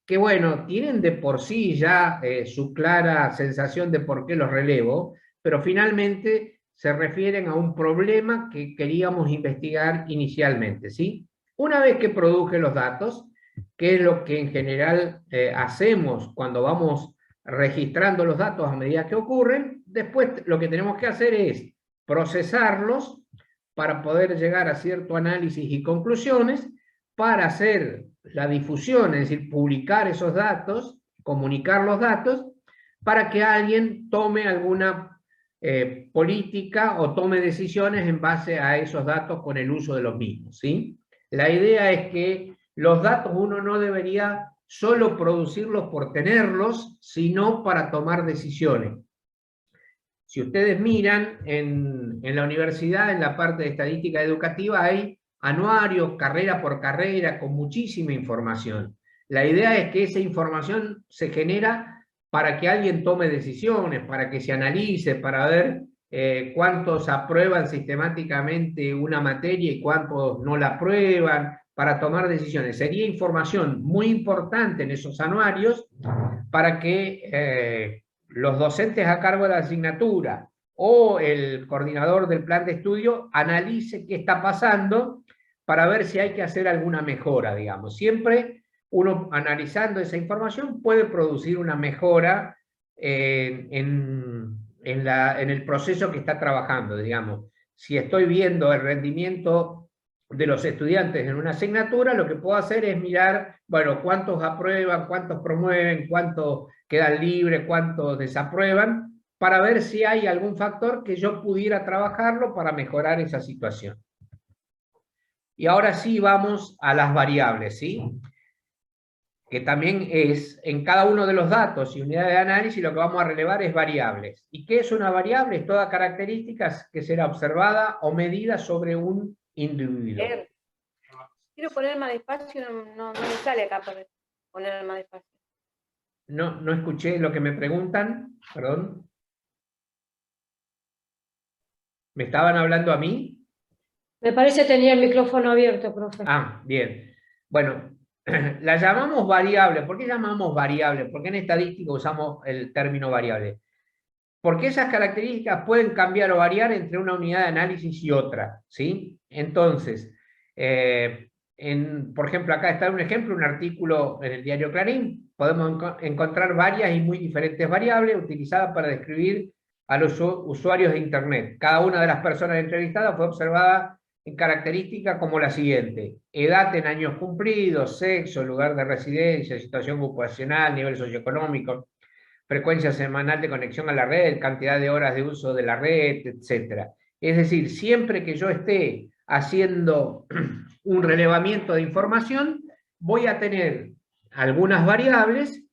que, bueno, tienen de por sí ya su clara sensación de por qué los relevo, pero finalmente se refieren a un problema que queríamos investigar inicialmente, ¿sí? Una vez que produje los datos, que es lo que en general hacemos cuando vamos registrando los datos a medida que ocurren, después lo que tenemos que hacer es procesarlos para poder llegar a cierto análisis y conclusiones, para hacer la difusión, es decir, publicar esos datos, comunicar los datos, para que alguien tome alguna política o tome decisiones en base a esos datos con el uso de los mismos, ¿sí? La idea es que los datos uno no debería solo producirlos por tenerlos, sino para tomar decisiones. Si ustedes miran en la universidad, en la parte de estadística educativa, hay anuarios, carrera por carrera, con muchísima información. La idea es que esa información se genera para que alguien tome decisiones, para que se analice, para ver cuántos aprueban sistemáticamente una materia y cuántos no la aprueban, para tomar decisiones. Sería información muy importante en esos anuarios para que los docentes a cargo de la asignatura o el coordinador del plan de estudio analice qué está pasando para ver si hay que hacer alguna mejora, digamos. Siempre uno analizando esa información puede producir una mejora en el proceso que está trabajando, digamos. Si estoy viendo el rendimiento de los estudiantes en una asignatura, lo que puedo hacer es mirar, bueno, cuántos aprueban, cuántos promueven, cuántos quedan libres, cuántos desaprueban, para ver si hay algún factor que yo pudiera trabajarlo para mejorar esa situación. Y ahora sí vamos a las variables, ¿sí? Que también es, en cada uno de los datos y unidades de análisis, lo que vamos a relevar es variables. ¿Y qué es una variable? Es toda característica que será observada o medida sobre un individuo. Quiero poner más despacio, no me sale acá para poner más despacio. No escuché lo que me preguntan, perdón. ¿Me estaban hablando a mí? Me parece que tenía el micrófono abierto, profe. Ah, bien. Bueno, la llamamos variable. ¿Por qué llamamos variable? ¿Por qué en estadística usamos el término variable? Porque esas características pueden cambiar o variar entre una unidad de análisis y otra, ¿sí? Entonces, por ejemplo, acá está un ejemplo, un artículo en el diario Clarín. Podemos encontrar varias y muy diferentes variables utilizadas para describir a los usuarios de Internet. Cada una de las personas entrevistadas fue observada en características como la siguiente: edad en años cumplidos, sexo, lugar de residencia, situación ocupacional, nivel socioeconómico, frecuencia semanal de conexión a la red, cantidad de horas de uso de la red, etc. Es decir, siempre que yo esté haciendo un relevamiento de información, voy a tener algunas variables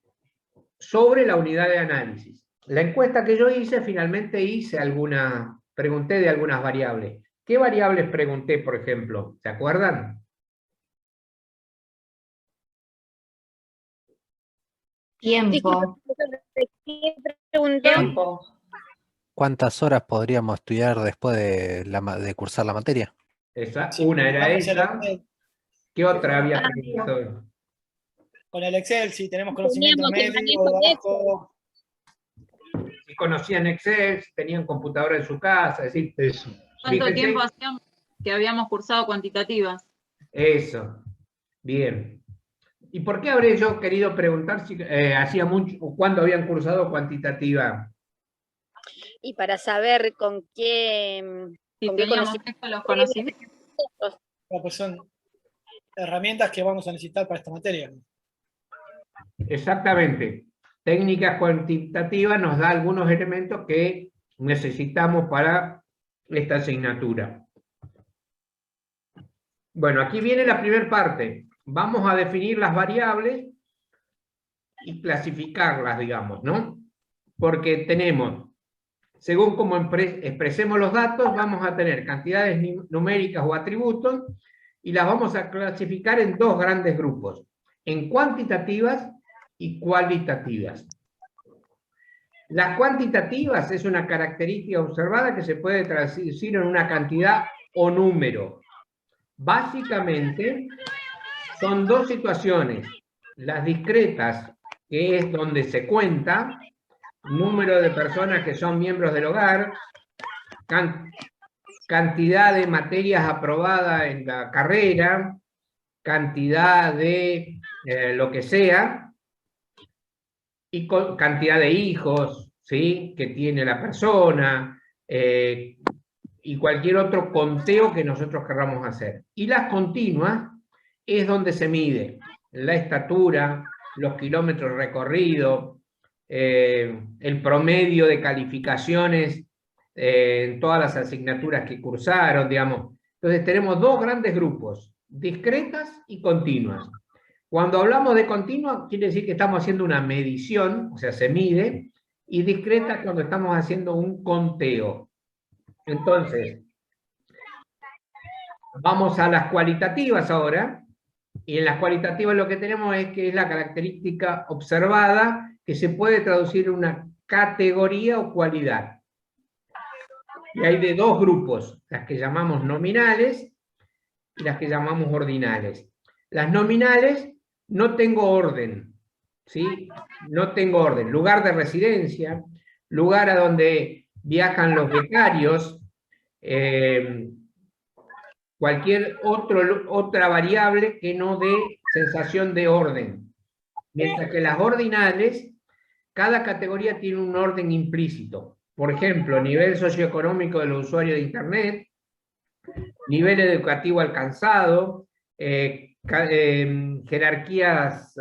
sobre la unidad de análisis. La encuesta que yo hice, finalmente pregunté de algunas variables. ¿Qué variables pregunté, por ejemplo? ¿Se acuerdan? Tiempo. Tiempo. ¿Cuántas horas podríamos estudiar después de cursar la materia? Una era esa. ¿Qué otra había preguntado? Con el Excel, si tenemos conocimiento medio o bajo. Si conocían Excel, si tenían computadora en su casa, es decir, eso. ¿Cuánto tiempo hacíamos que habíamos cursado cuantitativas? Eso, bien. ¿Y por qué habré yo querido preguntar si hacía mucho o cuándo habían cursado cuantitativa? Y para saber con qué, si teníamos los conocimientos. Pues son herramientas que vamos a necesitar para esta materia. Exactamente. Técnicas cuantitativas nos da algunos elementos que necesitamos para esta asignatura. Bueno, aquí viene la primera parte. Vamos a definir las variables y clasificarlas, digamos, ¿no? Porque tenemos, según cómo expresemos los datos, vamos a tener cantidades numéricas o atributos y las vamos a clasificar en dos grandes grupos, en cuantitativas y cualitativas. Las cuantitativas es una característica observada que se puede traducir en una cantidad o número. Básicamente, son dos situaciones. Las discretas, que es donde se cuenta número de personas que son miembros del hogar, cantidad de materias aprobadas en la carrera, cantidad de lo que sea, y cantidad de hijos, ¿sí?, que tiene la persona, y cualquier otro conteo que nosotros querramos hacer. Y las continuas es donde se mide la estatura, los kilómetros recorridos, el promedio de calificaciones en todas las asignaturas que cursaron, digamos. Entonces tenemos dos grandes grupos, discretas y continuas. Cuando hablamos de continua, quiere decir que estamos haciendo una medición, o sea, se mide y discreta cuando estamos haciendo un conteo. Entonces, vamos a las cualitativas ahora, y en las cualitativas lo que tenemos es que es la característica observada que se puede traducir en una categoría o cualidad. Y hay de dos grupos, las que llamamos nominales y las que llamamos ordinales. Las nominales no tengo orden, ¿sí? No tengo orden. Lugar de residencia, lugar a donde viajan los becarios, cualquier otra variable que no dé sensación de orden. Mientras que las ordinales, cada categoría tiene un orden implícito. Por ejemplo, nivel socioeconómico de los usuarios de Internet, nivel educativo alcanzado, jerarquías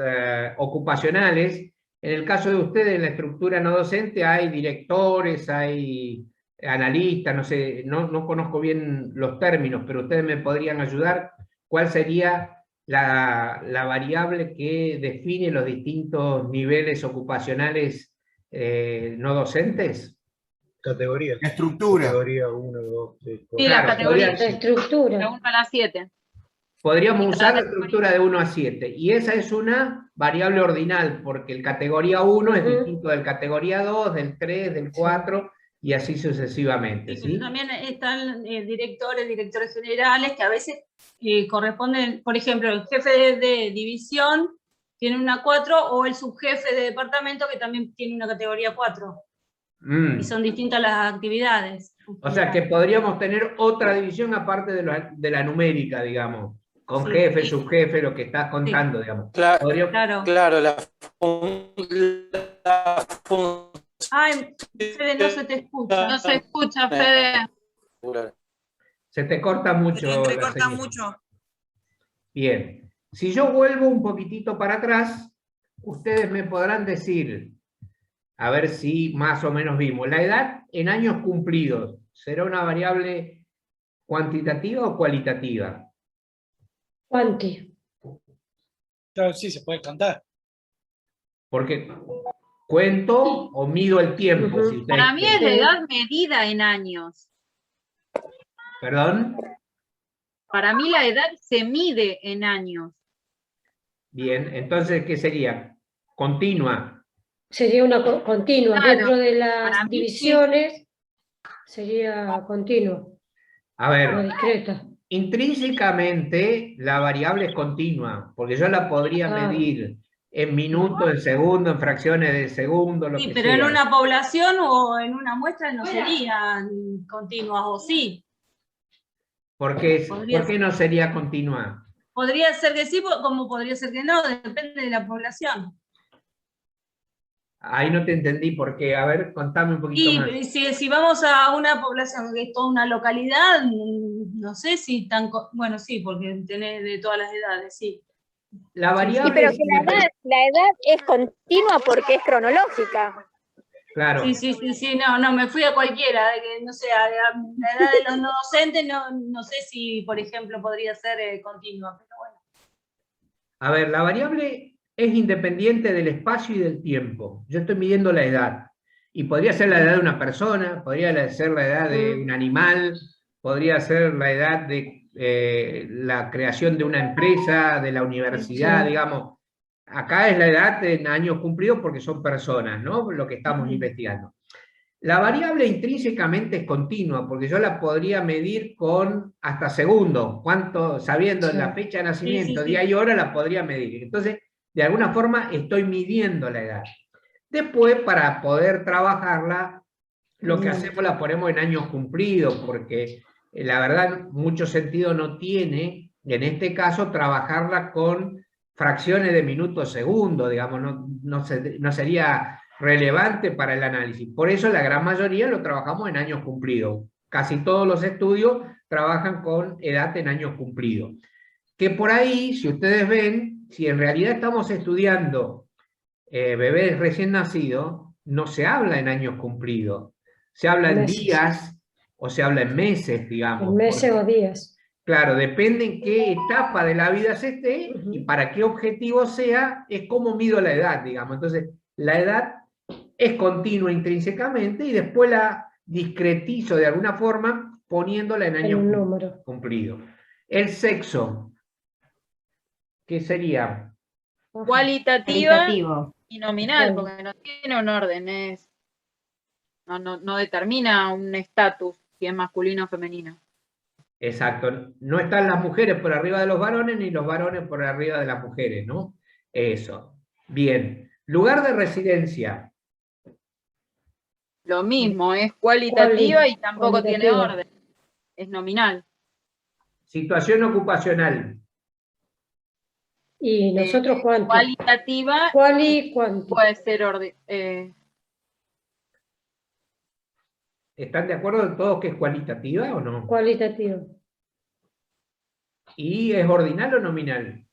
ocupacionales. En el caso de ustedes, en la estructura no docente, hay directores, hay analistas, no sé, no conozco bien los términos, pero ustedes me podrían ayudar. ¿Cuál sería la variable que define los distintos niveles ocupacionales no docentes? Categoría. Estructura. Categoría 1, 2, 3, 4. Sí, la categoría. La estructura. De 1 a la 7. Podríamos usar la estructura de 1 a 7. Y esa es una variable ordinal, porque el categoría 1 es distinto del categoría 2, del 3, del 4, y así sucesivamente. Sí, ¿sí? pero también están directores generales, que a veces corresponden, por ejemplo, el jefe de división tiene una 4, o el subjefe de departamento que también tiene una categoría 4. Y son distintas las actividades. O sea que podríamos tener otra división aparte de la numérica, digamos, con Sí. jefe, subjefe, lo que estás contando, digamos. Claro, Claro. Ay, Fede, no se te escucha. No se escucha, Fede. Se te corta mucho. Se la entrecorta señal. mucho. Bien. Si yo vuelvo un poquitito para atrás, ustedes me podrán decir, a ver si más o menos vimos, la edad en años cumplidos, ¿será una variable cuantitativa o cualitativa? Cuanti. Claro, sí, se puede contar. Porque cuento o mido el tiempo. Si ustedes Para mí es la quieren. edad medida en años. ¿Perdón? Para mí la edad se mide en años. Bien, entonces, ¿qué sería? Continua. Sería una continua. Claro, Dentro de para las mí divisiones sería continua A o ver, discreta. intrínsecamente la variable es continua, porque yo la podría Claro. medir en minutos, en segundos, en fracciones de segundo, lo Sí, que pero en sea. una población o en una muestra no serían continuas, o sí. ¿Por Podría qué no sería continua? Podría ser que sí, como podría ser que no, depende de la población. Ahí no te entendí por qué. A ver, contame un poquito más. Y si vamos a una población que es toda una localidad, no sé si tan... Bueno, sí, porque tenés de todas las edades, sí. La Sí, variable pero es que la edad es continua porque es cronológica. Claro. Sí, no, me fui a cualquiera, de que, no sé, a la edad de los no docentes, no sé si, por ejemplo, podría ser continua, pero bueno. A ver, la variable es independiente del espacio y del tiempo. Yo estoy midiendo la edad. Y podría ser la edad de una persona, podría ser la edad de un animal, podría ser la edad de la creación de una empresa, de la universidad, Sí. digamos. Acá es la edad en años cumplidos porque son personas, ¿no? Lo que estamos investigando. La variable intrínsecamente es continua, porque yo la podría medir con hasta segundos, sabiendo la fecha de nacimiento, día y hora, la podría medir. Entonces, de alguna forma, estoy midiendo la edad. Después, para poder trabajarla, lo que hacemos la ponemos en años cumplidos, porque la verdad, mucho sentido no tiene, en este caso, trabajarla con fracciones de minutos segundos, digamos, no sería relevante para el análisis. Por eso la gran mayoría lo trabajamos en años cumplidos. Casi todos los estudios trabajan con edad en años cumplidos. Que por ahí, si ustedes ven, si en realidad estamos estudiando bebés recién nacidos, no se habla en años cumplidos. Se habla en días o se habla en meses, digamos. En meses o días. Claro, depende en qué etapa de la vida se esté y para qué objetivo sea, es cómo mido la edad, digamos. Entonces, la edad es continua intrínsecamente y después la discretizo de alguna forma poniéndola en año un número. cumplido. El sexo, ¿qué sería? Cualitativa y nominal, porque no tiene un orden, no determina un estatus, si es masculino o femenino. Exacto, no están las mujeres por arriba de los varones ni los varones por arriba de las mujeres, ¿no? Eso. Bien. Lugar de residencia. Lo mismo, es cualitativa y tampoco tiene orden, es nominal. Situación ocupacional. Y nosotros cuánto. Cualitativa ¿Cuál cuánto? Puede ser ¿Están de acuerdo todos que es cualitativa o no? Cualitativa. ¿Y es ordinal o nominal?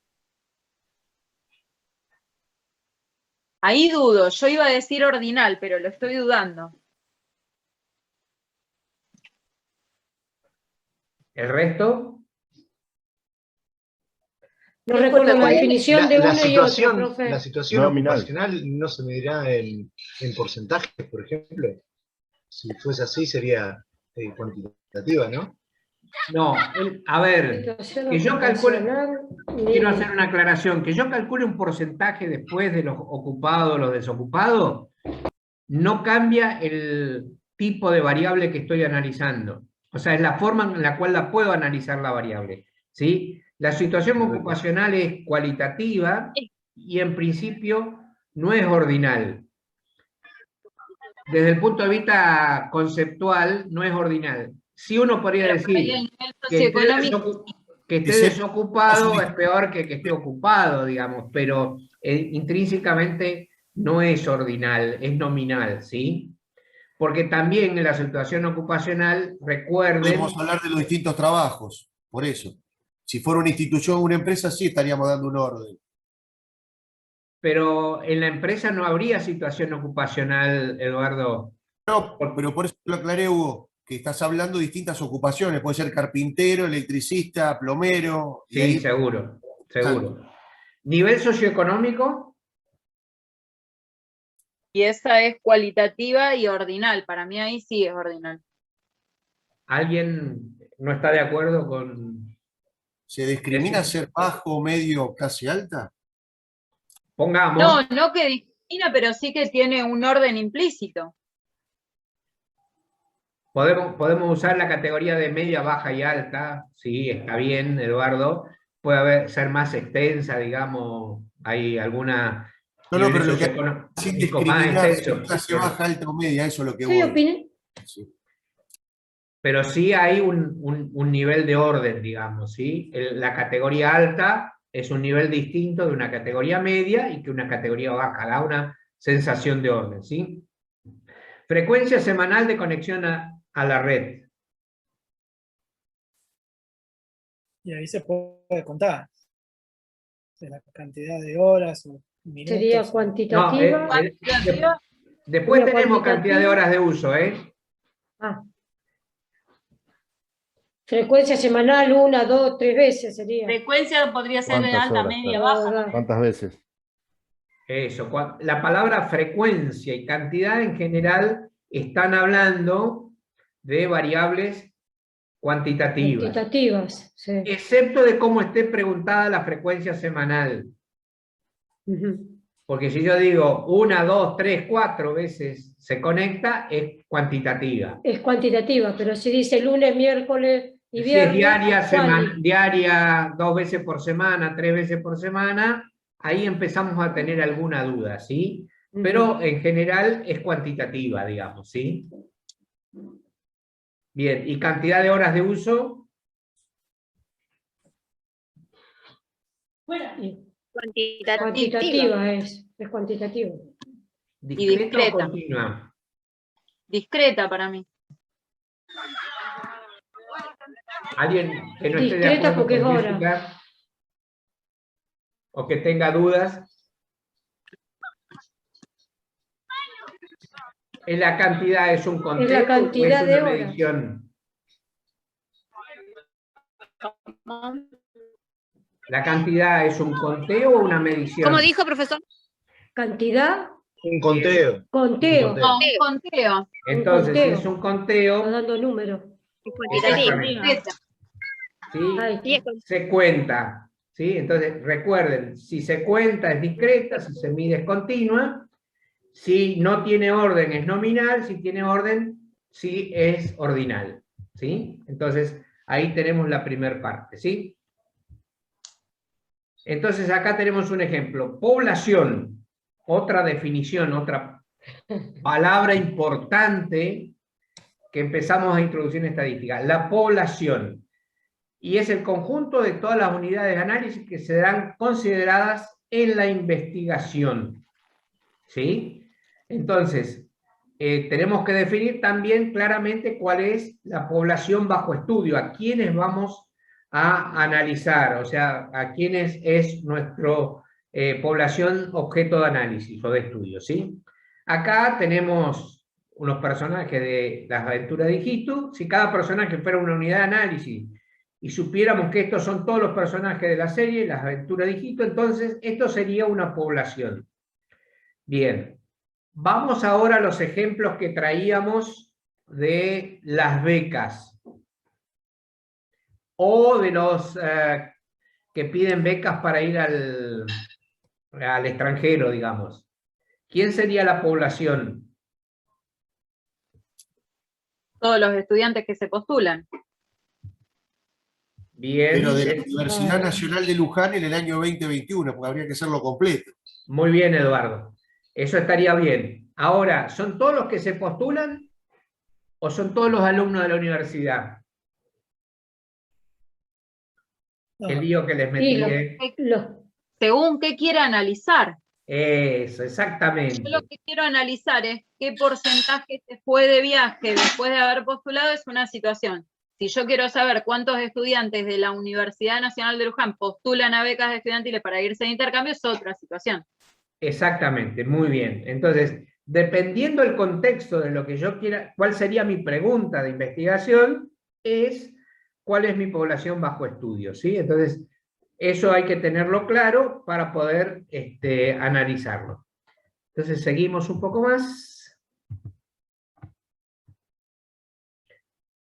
Ahí dudo, yo iba a decir ordinal, pero lo estoy dudando. ¿El resto? No recuerdo la definición de uno y otro, profe. La situación ocupacional no se medirá en porcentajes, por ejemplo. Si fuese así sería cuantitativa, ¿no? No, a ver, que yo calcule, quiero hacer una aclaración, que yo calcule un porcentaje después de los ocupados, los desocupados, no cambia el tipo de variable que estoy analizando. O sea, es la forma en la cual la puedo analizar la variable, ¿sí? La situación ocupacional es cualitativa y en principio no es ordinal. Desde el punto de vista conceptual, no es ordinal. Si uno podría decir que esté desocupado es peor que esté ocupado, digamos, pero intrínsecamente no es ordinal, es nominal, ¿sí? Porque también en la situación ocupacional, recuerden... Podemos hablar de los distintos trabajos, por eso. Si fuera una institución o una empresa, sí estaríamos dando un orden. Pero en la empresa no habría situación ocupacional, Eduardo. No, pero por eso lo aclaré, Hugo, que estás hablando de distintas ocupaciones. Puede ser carpintero, electricista, plomero. Sí, ahí... seguro, seguro. ¿Nivel socioeconómico? Y esa es cualitativa y ordinal. Para mí ahí sí es ordinal. ¿Alguien no está de acuerdo con...? ¿Se discrimina ser bajo, medio, clase alta? Pongamos... No que discrimina, pero sí que tiene un orden implícito. Podemos usar la categoría de media, baja y alta, sí, está bien, Eduardo. Puede ser más extensa, digamos, hay alguna... No, pero lo que sin discriminar clase baja, alta o media, eso es lo que Sí, opiné. Sí. Pero sí hay un nivel de orden, digamos, ¿sí? La categoría alta es un nivel distinto de una categoría media y que una categoría baja, da una sensación de orden, ¿sí? Frecuencia semanal de conexión a la red. Y ahí se puede contar. De la cantidad de horas o minutos. Sería cuantitativa. No, después tenemos cantidad de horas de uso, ¿eh? Ah. Frecuencia semanal, 1, 2, 3 veces sería. Frecuencia podría ser de alta, horas, media, claro. baja. ¿Cuántas veces? Eso, la palabra frecuencia y cantidad en general están hablando de variables cuantitativas. Cuantitativas, sí. Excepto de cómo esté preguntada la frecuencia semanal. Porque si yo digo 1, 2, 3, 4 veces se conecta, es cuantitativa. Es cuantitativa, pero si dice lunes, miércoles y viernes... Si es diaria 2 veces por semana, 3 veces por semana, ahí empezamos a tener alguna duda, ¿sí? Pero en general es cuantitativa, digamos, ¿sí? Bien, ¿y cantidad de horas de uso? Cuantitativa es cuantitativa. ¿Discreta o continua? Discreta para mí. ¿Alguien que no esté de acuerdo porque con es hora. Jessica? ¿O que tenga dudas? ¿Es la cantidad, es un conteo? Es la cantidad o es de una horas. medición? ¿La cantidad es un conteo o una medición? ¿Cómo dijo, profesor? ¿Cantidad Un conteo. Conteo. Un No, un conteo. Entonces, si conteo. es un conteo, Está dando números. exactamente, ¿sí? Sí, Se cuenta, ¿sí? Entonces, recuerden, si se cuenta es discreta, si se mide es continua, si no tiene orden es nominal, si tiene orden, sí es ordinal, ¿sí? Entonces, ahí tenemos la primera parte, ¿sí? Entonces, acá tenemos un ejemplo. Población, otra definición, otra palabra importante que empezamos a introducir en estadística. La población. Y es el conjunto de todas las unidades de análisis que serán consideradas en la investigación, ¿sí? Entonces, tenemos que definir también claramente cuál es la población bajo estudio, a quiénes vamos a analizar, o sea, a quiénes es nuestra población objeto de análisis o de estudio, ¿sí? Acá tenemos unos personajes de las aventuras de Hijitu. Si cada personaje fuera una unidad de análisis y supiéramos que estos son todos los personajes de la serie, las aventuras de Hijitu, entonces esto sería una población. Bien, vamos ahora a los ejemplos que traíamos de las becas o de los que piden becas para ir al extranjero, digamos. ¿Quién sería la población? Todos los estudiantes que se postulan. Bien. Pero de la Universidad Nacional de Luján en el año 2021, porque habría que hacerlo completo. Muy bien, Eduardo. Eso estaría bien. Ahora, ¿son todos los que se postulan o son todos los alumnos de la universidad? Qué lío que les metí, ¿eh? Según qué quiera analizar. Eso, exactamente. Yo lo que quiero analizar es qué porcentaje se fue de viaje después de haber postulado, es una situación. Si yo quiero saber cuántos estudiantes de la Universidad Nacional de Luján postulan a becas estudiantiles para irse de intercambio, es otra situación. Exactamente, muy bien. Entonces, dependiendo del contexto de lo que yo quiera, cuál sería mi pregunta de investigación, es cuál es mi población bajo estudio, ¿sí? Entonces, eso hay que tenerlo claro para poder analizarlo. Entonces, seguimos un poco más.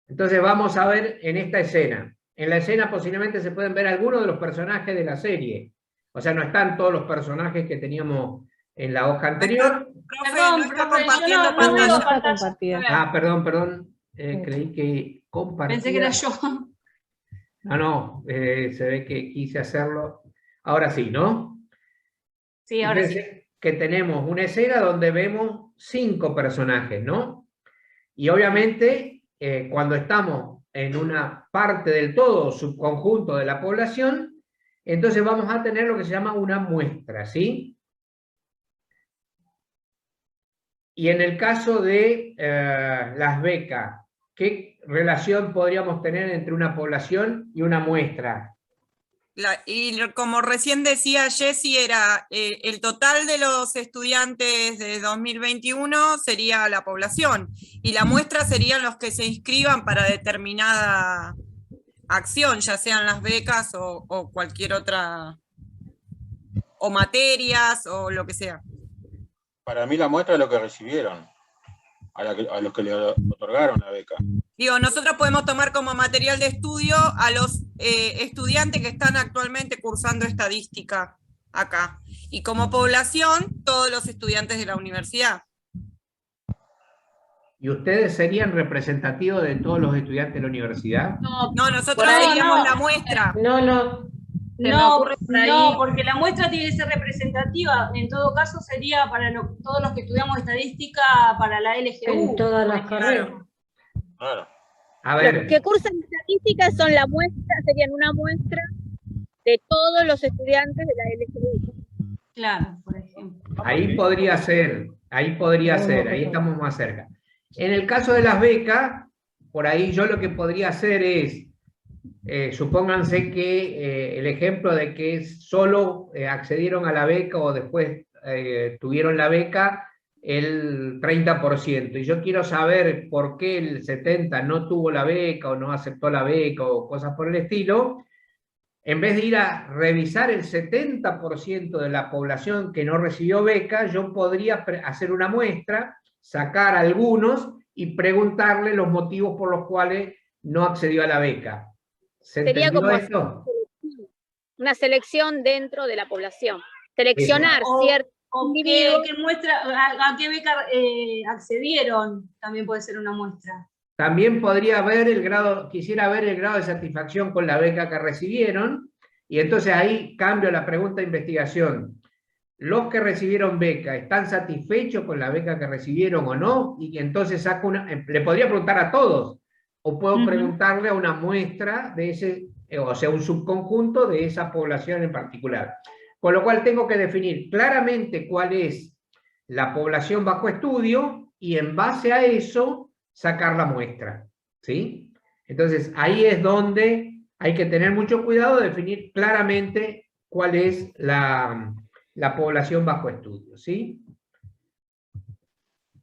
Entonces, vamos a ver en esta escena. En la escena posiblemente se pueden ver algunos de los personajes de la serie. O sea, no están todos los personajes que teníamos en la hoja anterior. Perdón, profe, yo no veo pantalla. Ah, perdón. Creí que compartía. Pensé que era yo. No, se ve que quise hacerlo. Ahora sí, ¿no? Sí, ahora sí. Que tenemos una escena donde vemos 5 personajes, ¿no? Y obviamente, cuando estamos en una parte del todo, subconjunto de la población, entonces vamos a tener lo que se llama una muestra, ¿sí? Y en el caso de las becas, ¿qué relación podríamos tener entre una población y una muestra? Y como recién decía Jessy, era el total de los estudiantes de 2021 sería la población, y la muestra serían los que se inscriban para determinada acción, ya sean las becas o cualquier otra, o materias, o lo que sea. Para mí la muestra es lo que recibieron, a los que le otorgaron la beca. Digo, nosotros podemos tomar como material de estudio a los estudiantes que están actualmente cursando estadística acá. Y como población, todos los estudiantes de la universidad. ¿Y ustedes serían representativos de todos los estudiantes de la universidad? No, nosotros seríamos la muestra. No, porque la muestra tiene que ser representativa. En todo caso sería para todos los que estudiamos estadística para la LGU. En todas las carreras. Claro. A ver. Los que cursan estadística son la muestra, serían una muestra de todos los estudiantes de la LGU. Claro, por ejemplo. Ahí podría ser, ahí estamos más cerca. En el caso de las becas, por ahí yo lo que podría hacer es, supónganse que el ejemplo de que solo accedieron a la beca o después tuvieron la beca el 30%, y yo quiero saber por qué el 70% no tuvo la beca o no aceptó la beca o cosas por el estilo. en vez de ir a revisar el 70% de la población que no recibió beca, yo podría hacer una muestra, sacar algunos y preguntarle los motivos por los cuales no accedió a la beca. ¿Se Sería entendió como esto? una selección dentro de la población. Seleccionar ciertos individuos. ¿Qué muestra, a qué beca accedieron? También puede ser una muestra. También podría ver el grado, quisiera ver el grado de satisfacción con la beca que recibieron, y entonces ahí cambio la pregunta de investigación. ¿Los que recibieron beca están satisfechos con la beca que recibieron o no? Y entonces saco le podría preguntar a todos, o puedo preguntarle a una muestra de ese, o sea, un subconjunto de esa población en particular. Con lo cual tengo que definir claramente cuál es la población bajo estudio y en base a eso sacar la muestra, ¿sí? Entonces, ahí es donde hay que tener mucho cuidado de definir claramente cuál es la población bajo estudio, ¿sí?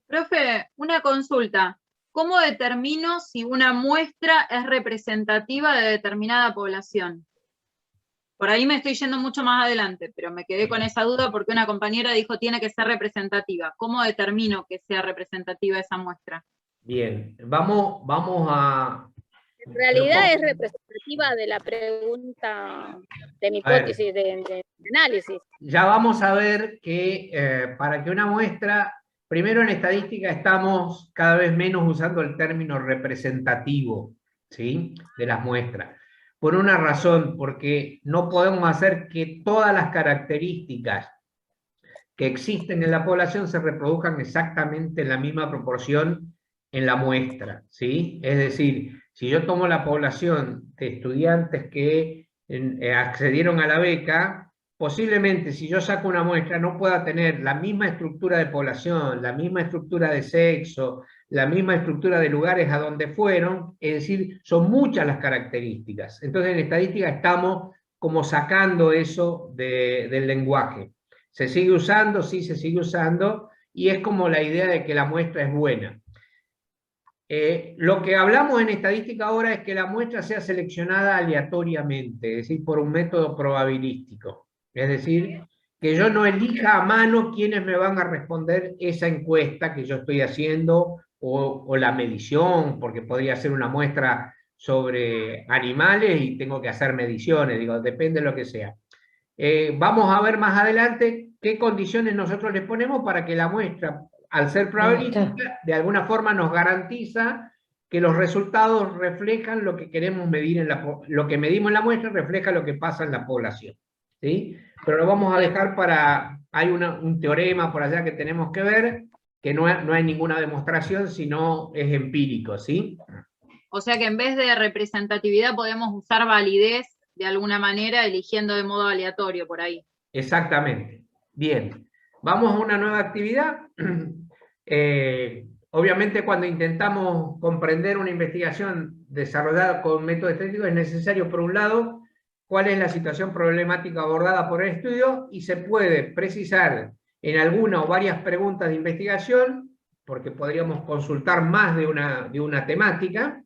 Profe, una consulta. ¿Cómo determino si una muestra es representativa de determinada población? Por ahí me estoy yendo mucho más adelante, pero me quedé con esa duda porque una compañera dijo tiene que ser representativa. ¿Cómo determino que sea representativa esa muestra? Bien, vamos a... En realidad es representativa de la pregunta, de mi hipótesis de análisis. Ya vamos a ver que para que una muestra, primero en estadística estamos cada vez menos usando el término representativo, ¿sí?, de las muestras. Por una razón, porque no podemos hacer que todas las características que existen en la población se reproduzcan exactamente en la misma proporción en la muestra, ¿sí? Es decir, si yo tomo la población de estudiantes que accedieron a la beca, posiblemente si yo saco una muestra no pueda tener la misma estructura de población, la misma estructura de sexo, la misma estructura de lugares a donde fueron, es decir, son muchas las características. Entonces en estadística estamos como sacando eso del lenguaje. ¿Se sigue usando? Sí, se sigue usando, y es como la idea de que la muestra es buena. Lo que hablamos en estadística ahora es que la muestra sea seleccionada aleatoriamente, es decir, por un método probabilístico. Es decir, que yo no elija a mano quiénes me van a responder esa encuesta que yo estoy haciendo o la medición, porque podría ser una muestra sobre animales y tengo que hacer mediciones, digo, depende de lo que sea. Vamos a ver más adelante qué condiciones nosotros le ponemos para que la muestra, al ser probabilística, de alguna forma nos garantiza que los resultados reflejan lo que queremos medir, lo que medimos en la muestra refleja lo que pasa en la población, ¿sí? Pero lo vamos a dejar para, hay un teorema por allá que tenemos que ver, que no hay ninguna demostración, sino es empírico, ¿sí? O sea que en vez de representatividad podemos usar validez de alguna manera, eligiendo de modo aleatorio por ahí. Exactamente. Bien. Vamos a una nueva actividad. Obviamente cuando intentamos comprender una investigación desarrollada con método estadístico es necesario, por un lado, cuál es la situación problemática abordada por el estudio, y se puede precisar en alguna o varias preguntas de investigación, porque podríamos consultar más de una temática,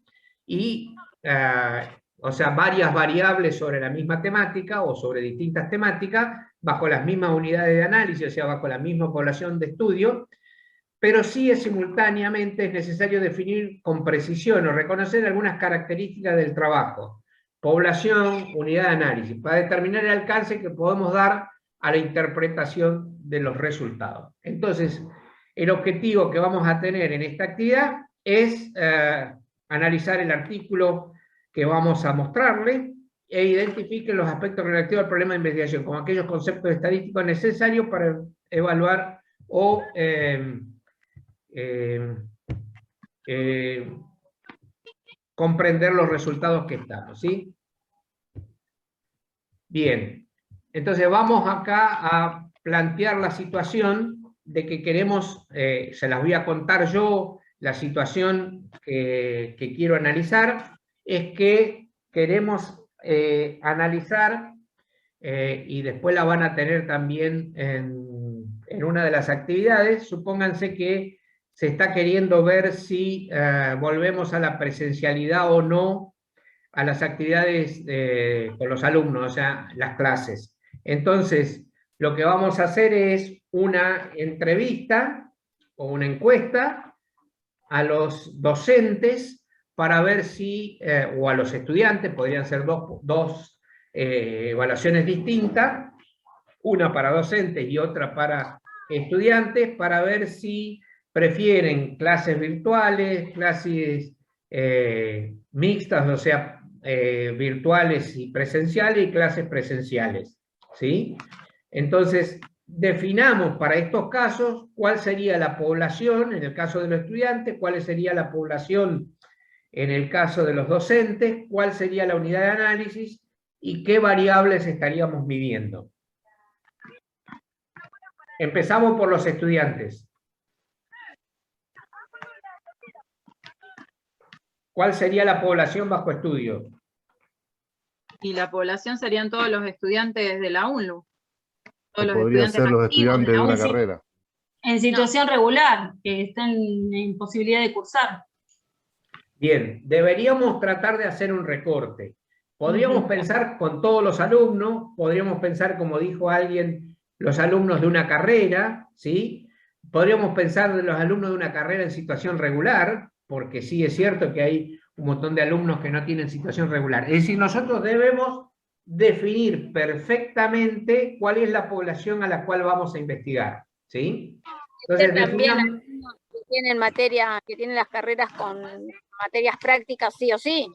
y o sea, varias variables sobre la misma temática o sobre distintas temáticas, bajo las mismas unidades de análisis, o sea, bajo la misma población de estudio, pero sí simultáneamente es necesario definir con precisión o reconocer algunas características del trabajo, población, unidad de análisis, para determinar el alcance que podemos dar a la interpretación de los resultados. Entonces, el objetivo que vamos a tener en esta actividad es analizar el artículo que vamos a mostrarle e identifique los aspectos relativos al problema de investigación, como aquellos conceptos estadísticos necesarios para evaluar o comprender los resultados que estamos, ¿sí? Bien, entonces vamos acá a plantear la situación de que queremos, se las voy a contar yo, la situación que quiero analizar, es que queremos analizar, y después la van a tener también en una de las actividades, supónganse que se está queriendo ver si volvemos a la presencialidad o no a las actividades con los alumnos, o sea, las clases. Entonces, lo que vamos a hacer es una entrevista o una encuesta a los docentes para ver si, o a los estudiantes, podrían ser dos evaluaciones distintas, una para docentes y otra para estudiantes, para ver si prefieren clases virtuales, clases mixtas, o sea, virtuales y presenciales, y clases presenciales, ¿sí? Entonces, definamos para estos casos cuál sería la población, en el caso de los estudiantes, cuál sería la población en el caso de los docentes, cuál sería la unidad de análisis y qué variables estaríamos midiendo. Empezamos por los estudiantes. ¿Cuál sería la población bajo estudio? Y la población serían todos los estudiantes de la UNLU. Todos los Podría estudiantes ser los activos estudiantes de la una UNLU. carrera. En situación regular, que están en posibilidad de cursar. Bien, deberíamos tratar de hacer un recorte. Podríamos pensar con todos los alumnos, podríamos pensar, como dijo alguien, los alumnos de una carrera, ¿sí? Podríamos pensar de los alumnos de una carrera en situación regular, porque sí es cierto que hay un montón de alumnos que no tienen situación regular. Es decir, nosotros debemos definir perfectamente cuál es la población a la cual vamos a investigar, ¿sí? Entonces, También definamos... algunos que tienen materia, que tienen las carreras con materias prácticas sí o sí,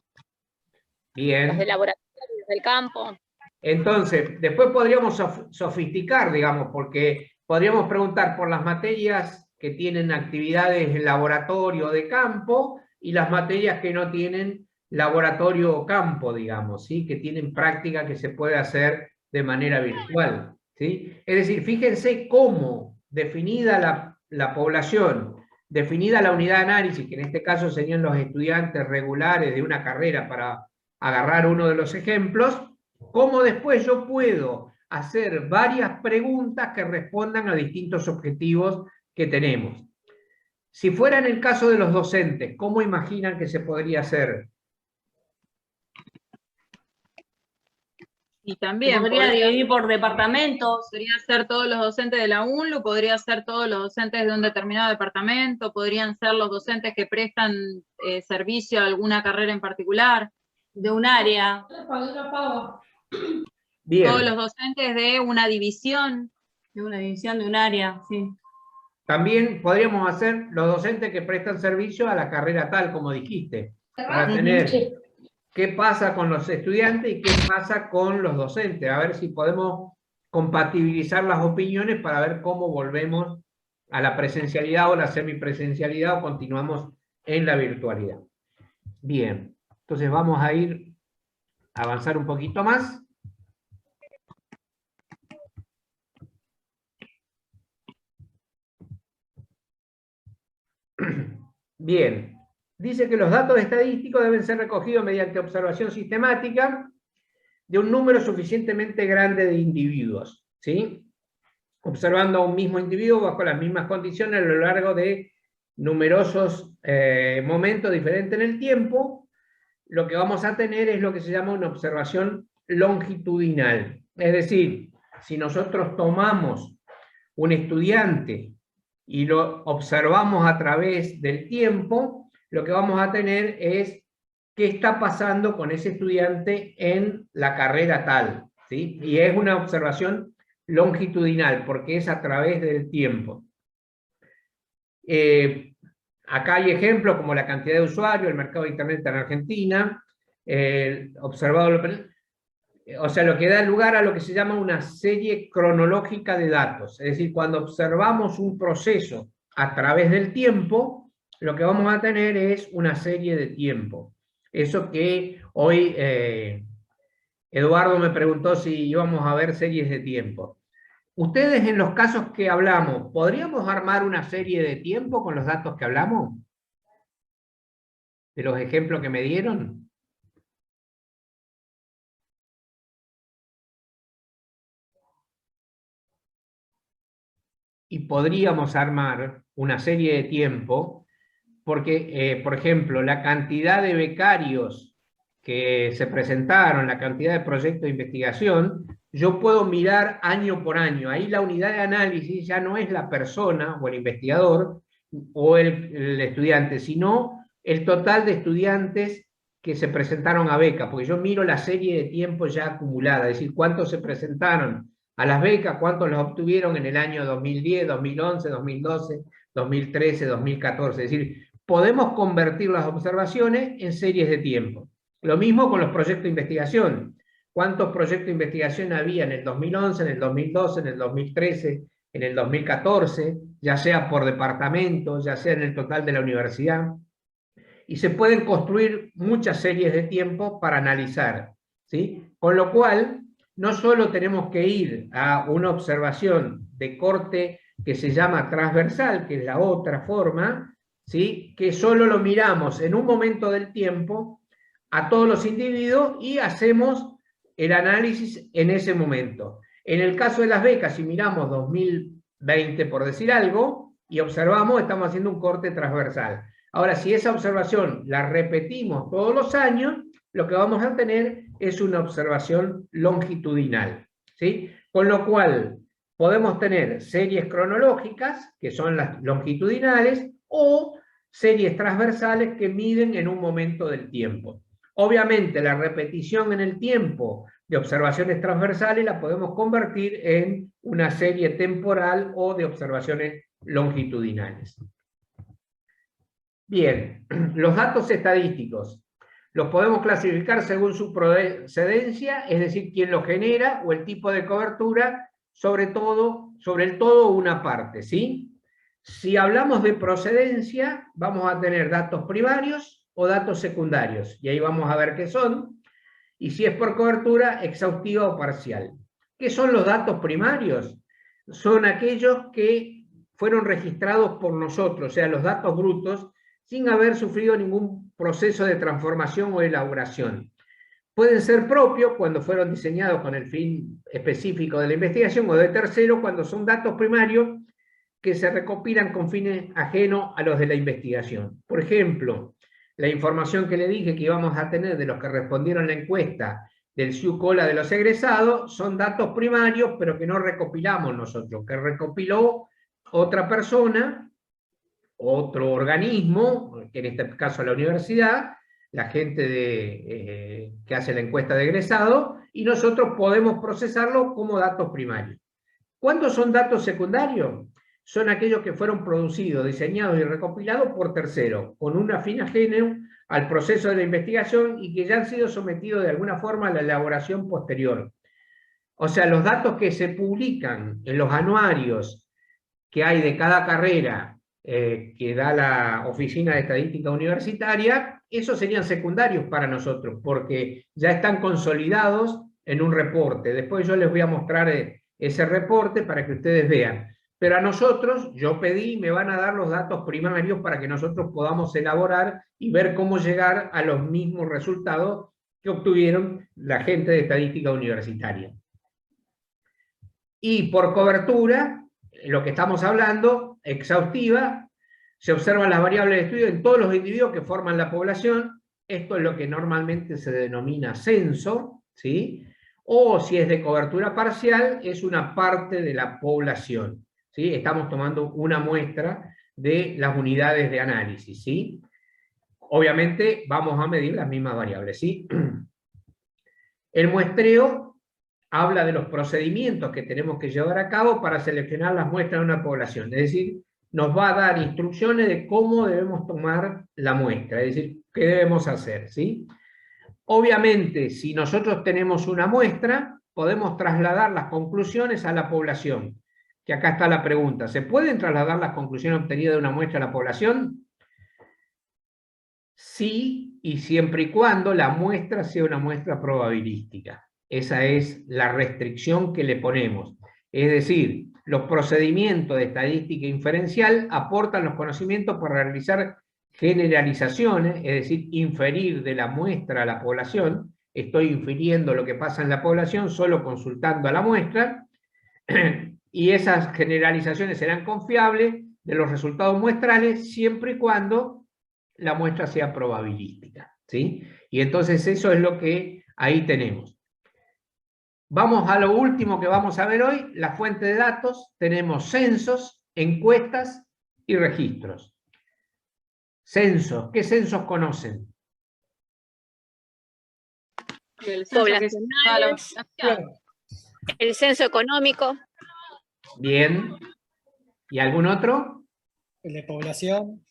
Bien. los de laboratorio, los del campo. Entonces, después podríamos sofisticar, digamos, porque podríamos preguntar por las materias que tienen actividades en laboratorio de campo y las materias que no tienen laboratorio o campo, digamos, ¿sí? Que tienen práctica que se puede hacer de manera virtual, ¿sí? Es decir, fíjense cómo, definida la población, definida la unidad de análisis, que en este caso serían los estudiantes regulares de una carrera, para agarrar uno de los ejemplos, cómo después yo puedo hacer varias preguntas que respondan a distintos objetivos que tenemos. Si fuera en el caso de los docentes, ¿cómo imaginan que se podría hacer? Y también podría dividir por departamentos. Podría ser todos los docentes de la UNLU, podría ser todos los docentes de un determinado departamento, podrían ser los docentes que prestan servicio a alguna carrera en particular. De un área. Bien. Todos los docentes de una división. De una división, de un área, sí. También podríamos hacer los docentes que prestan servicio a la carrera tal, como dijiste, para tener qué pasa con los estudiantes y qué pasa con los docentes, a ver si podemos compatibilizar las opiniones para ver cómo volvemos a la presencialidad o la semipresencialidad o continuamos en la virtualidad. Bien, entonces vamos a avanzar un poquito más. Bien, dice que los datos estadísticos deben ser recogidos mediante observación sistemática de un número suficientemente grande de individuos, ¿sí? Observando a un mismo individuo bajo las mismas condiciones a lo largo de numerosos momentos diferentes en el tiempo, lo que vamos a tener es lo que se llama una observación longitudinal. Es decir, si nosotros tomamos un estudiante y lo observamos a través del tiempo, lo que vamos a tener es qué está pasando con ese estudiante en la carrera tal, ¿sí? Y es una observación longitudinal, porque es a través del tiempo. Acá hay ejemplos como la cantidad de usuarios, el mercado de Internet en Argentina, observado, o sea, lo que da lugar a lo que se llama una serie cronológica de datos. Es decir, cuando observamos un proceso a través del tiempo, lo que vamos a tener es una serie de tiempo. Eso que hoy Eduardo me preguntó si íbamos a ver series de tiempo. Ustedes, en los casos que hablamos, ¿podríamos armar una serie de tiempo con los datos que hablamos? ¿De los ejemplos que me dieron? Y podríamos armar una serie de tiempo, porque, por ejemplo, la cantidad de becarios que se presentaron, la cantidad de proyectos de investigación, yo puedo mirar año por año. Ahí la unidad de análisis ya no es la persona o el investigador o el estudiante, sino el total de estudiantes que se presentaron a beca, porque yo miro la serie de tiempo ya acumulada, es decir, cuántos se presentaron a las becas, cuántos las obtuvieron en el año 2010, 2011, 2012, 2013, 2014. Es decir, podemos convertir las observaciones en series de tiempo. Lo mismo con los proyectos de investigación. ¿Cuántos proyectos de investigación había en el 2011, en el 2012, en el 2013, en el 2014, ya sea por departamento, ya sea en el total de la universidad? Y se pueden construir muchas series de tiempo para analizar, ¿sí? Con lo cual, no solo tenemos que ir a una observación de corte que se llama transversal, que es la otra forma, ¿sí? Que solo lo miramos en un momento del tiempo a todos los individuos y hacemos el análisis en ese momento. En el caso de las becas, si miramos 2020, por decir algo, y observamos, estamos haciendo un corte transversal. Ahora, si esa observación la repetimos todos los años, lo que vamos a tener es una observación longitudinal, ¿sí? Con lo cual, podemos tener series cronológicas, que son las longitudinales, o series transversales que miden en un momento del tiempo. Obviamente, la repetición en el tiempo de observaciones transversales la podemos convertir en una serie temporal o de observaciones longitudinales. Bien, los datos estadísticos los podemos clasificar según su procedencia, es decir, quién los genera o el tipo de cobertura, sobre el todo una parte, ¿sí? Si hablamos de procedencia, vamos a tener datos primarios o datos secundarios, y ahí vamos a ver qué son, y si es por cobertura, exhaustiva o parcial. ¿Qué son los datos primarios? Son aquellos que fueron registrados por nosotros, o sea, los datos brutos, sin haber sufrido ningún proceso de transformación o elaboración. Pueden ser propios cuando fueron diseñados con el fin específico de la investigación, o de tercero cuando son datos primarios que se recopilan con fines ajenos a los de la investigación. Por ejemplo, la información que le dije que íbamos a tener de los que respondieron la encuesta del SIU-COLA de los egresados son datos primarios, pero que no recopilamos nosotros, que recopiló otra persona, otro organismo, que en este caso la universidad, la gente que hace la encuesta de egresado, y nosotros podemos procesarlo como datos primarios. ¿Cuántos son datos secundarios? Son aquellos que fueron producidos, diseñados y recopilados por terceros, con un fin ajeno al proceso de la investigación y que ya han sido sometidos de alguna forma a la elaboración posterior. O sea, los datos que se publican en los anuarios que hay de cada carrera que da la Oficina de Estadística Universitaria, esos serían secundarios para nosotros, porque ya están consolidados en un reporte. Después yo les voy a mostrar ese reporte para que ustedes vean. Pero a nosotros, yo pedí, me van a dar los datos primarios para que nosotros podamos elaborar y ver cómo llegar a los mismos resultados que obtuvieron la gente de Estadística Universitaria. Y por cobertura, lo que estamos hablando, exhaustiva, se observan las variables de estudio en todos los individuos que forman la población. Esto es lo que normalmente se denomina censo, ¿sí? O si es de cobertura parcial, es una parte de la población, ¿sí? Estamos tomando una muestra de las unidades de análisis, ¿sí? Obviamente vamos a medir las mismas variables, ¿sí? El muestreo habla de los procedimientos que tenemos que llevar a cabo para seleccionar las muestras de una población, es decir, nos va a dar instrucciones de cómo debemos tomar la muestra, es decir, qué debemos hacer, ¿sí? Obviamente, si nosotros tenemos una muestra, podemos trasladar las conclusiones a la población, que acá está la pregunta, ¿se pueden trasladar las conclusiones obtenidas de una muestra a la población? Sí, y siempre y cuando la muestra sea una muestra probabilística. Esa es la restricción que le ponemos. Es decir, los procedimientos de estadística inferencial aportan los conocimientos para realizar generalizaciones, es decir, inferir de la muestra a la población. Estoy infiriendo lo que pasa en la población solo consultando a la muestra, y esas generalizaciones serán confiables de los resultados muestrales siempre y cuando la muestra sea probabilística. ¿sí? Y entonces eso es lo que ahí tenemos. Vamos a lo último que vamos a ver hoy, la fuente de datos. Tenemos censos, encuestas y registros. Censos, ¿qué censos conocen? Poblacionales, el censo económico. Bien. ¿Y algún otro? El de población.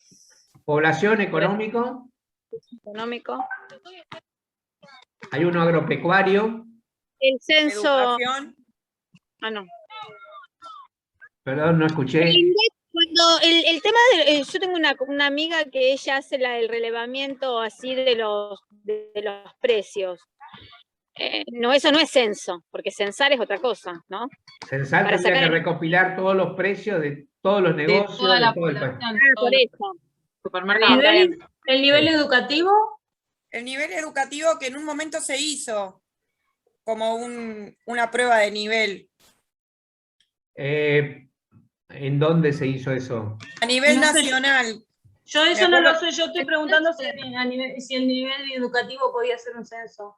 Población, económico. Económico. Hay uno agropecuario. El censo. Educación. Ah, no. Perdón, no escuché. Cuando el tema de, yo tengo una amiga que ella hace el relevamiento así de los precios. No, eso no es censo, porque censar es otra cosa, ¿no? Censar Para tendría que sacar recopilar todos los precios de todos los negocios toda la de todo el país. población. por eso. Supermercado. ¿El nivel educativo? El nivel educativo que en un momento se hizo como una prueba de nivel. ¿En dónde se hizo eso? A nivel No sé. nacional. Yo eso Me no lo acuerdo- sé, yo estoy preguntando si el nivel educativo podía ser un censo.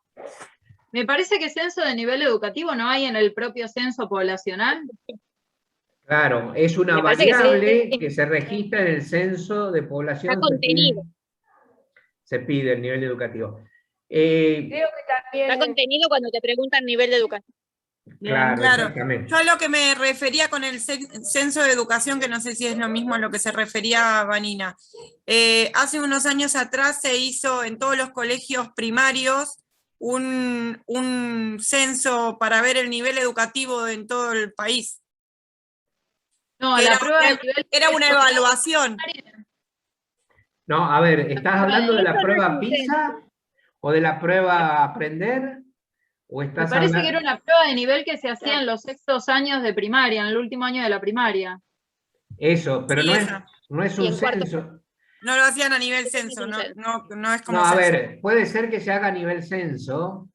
Me parece que censo de nivel educativo no hay en el propio censo poblacional. Claro, es una Me parece que variable sí. que se registra en el censo de población. Está contenido. Se pide el nivel educativo. Creo que también... Está contenido cuando te preguntan nivel de educación. Claro, Claro. exactamente. Yo a lo que me refería con el censo de educación, que no sé si es lo mismo a lo que se refería Vanina. Hace unos años atrás se hizo en todos los colegios primarios un censo para ver el nivel educativo en todo el país. No, Era- la prueba de nivel Era una evaluación. No, a ver, ¿estás hablando de la Eso no prueba es un PISA o de la prueba Aprender? ¿O Me estás parece que hablando? era una prueba de nivel que se hacía en los sextos años de primaria, en el último año de la primaria. Eso, pero Sí, no esa. es Y un en cuarto. censo. No lo hacían a nivel censo, no es como No, a censo. ver, puede ser que se haga a nivel censo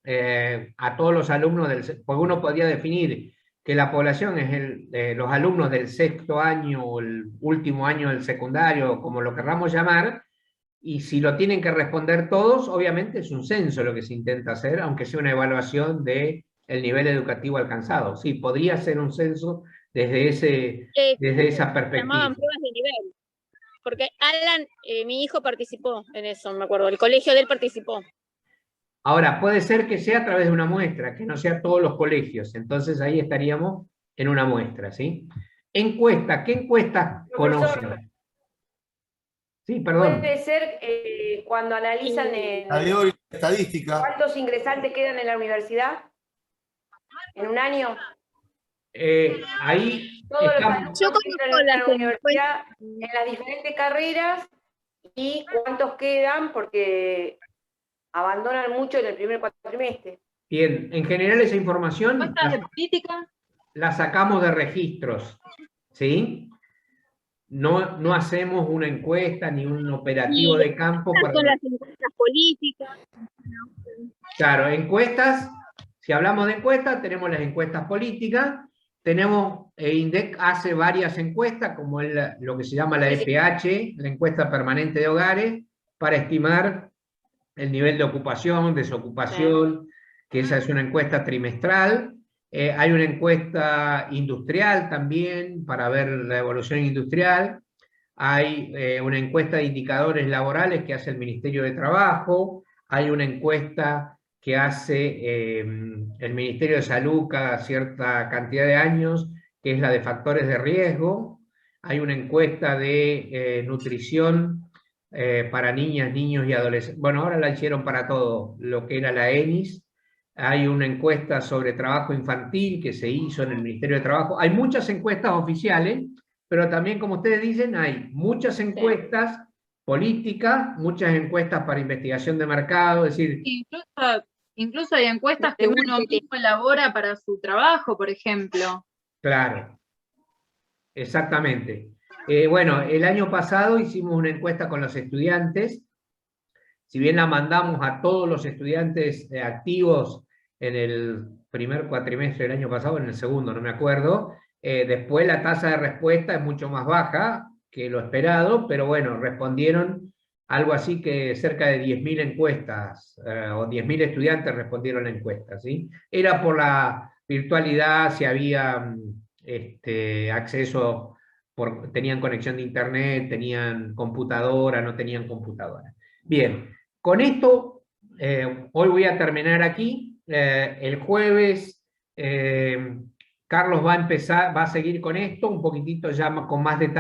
a todos los alumnos porque uno podría definir que la población es los alumnos del sexto año o el último año del secundario, como lo querramos llamar, y si lo tienen que responder todos, obviamente es un censo lo que se intenta hacer, aunque sea una evaluación del nivel educativo alcanzado. Sí, podría ser un censo desde esa Se perspectiva. llamaban pruebas de nivel. Porque Alan, mi hijo participó en eso, me acuerdo. El colegio de él participó. Ahora, puede ser que sea a través de una muestra, que no sea todos los colegios, entonces ahí estaríamos en una muestra, ¿sí? Encuesta, ¿qué encuestas Profesor, conocen? Sí, perdón. puede ser cuando analizan La de hoy, estadística. cuántos ingresantes quedan en la universidad en un año. Ahí Todos los estamos. alumnos Yo que entran conozco en la las universidad en las diferentes carreras y cuántos quedan porque abandonan mucho en el primer cuatrimestre. Bien, en general esa información ¿Encuestas de política? la sacamos de registros, ¿sí? No hacemos una encuesta ni un operativo de campo para... Son las encuestas políticas. Claro, encuestas, si hablamos de encuestas, tenemos las encuestas políticas, tenemos, INDEC hace varias encuestas, como lo que se llama la EPH, la encuesta permanente de hogares, para estimar el nivel de ocupación, desocupación, que esa es una encuesta trimestral. Hay una encuesta industrial también, para ver la evolución industrial. Hay una encuesta de indicadores laborales que hace el Ministerio de Trabajo. Hay una encuesta que hace el Ministerio de Salud cada cierta cantidad de años, que es la de factores de riesgo. Hay una encuesta de nutrición para niñas, niños y adolescentes. Bueno, ahora la hicieron para todo lo que era la ENIS. Hay una encuesta sobre trabajo infantil que se hizo en el Ministerio de Trabajo. Hay muchas encuestas oficiales, pero también, como ustedes dicen, hay muchas encuestas políticas, muchas encuestas para investigación de mercado, es decir... Incluso hay encuestas que uno mismo elabora para su trabajo, por ejemplo. Claro, exactamente. Bueno, el año pasado hicimos una encuesta con los estudiantes. Si bien la mandamos a todos los estudiantes activos en el primer cuatrimestre del año pasado, en el segundo, no me acuerdo, después la tasa de respuesta es mucho más baja que lo esperado, pero bueno, respondieron algo así que cerca de 10.000 encuestas, o 10.000 estudiantes respondieron la encuesta, ¿sí? Era por la virtualidad, si había acceso, tenían conexión de internet, tenían computadora, no tenían computadora. Bien, con esto, hoy voy a terminar aquí. El jueves, Carlos va a seguir con esto, un poquitito ya con más detalle.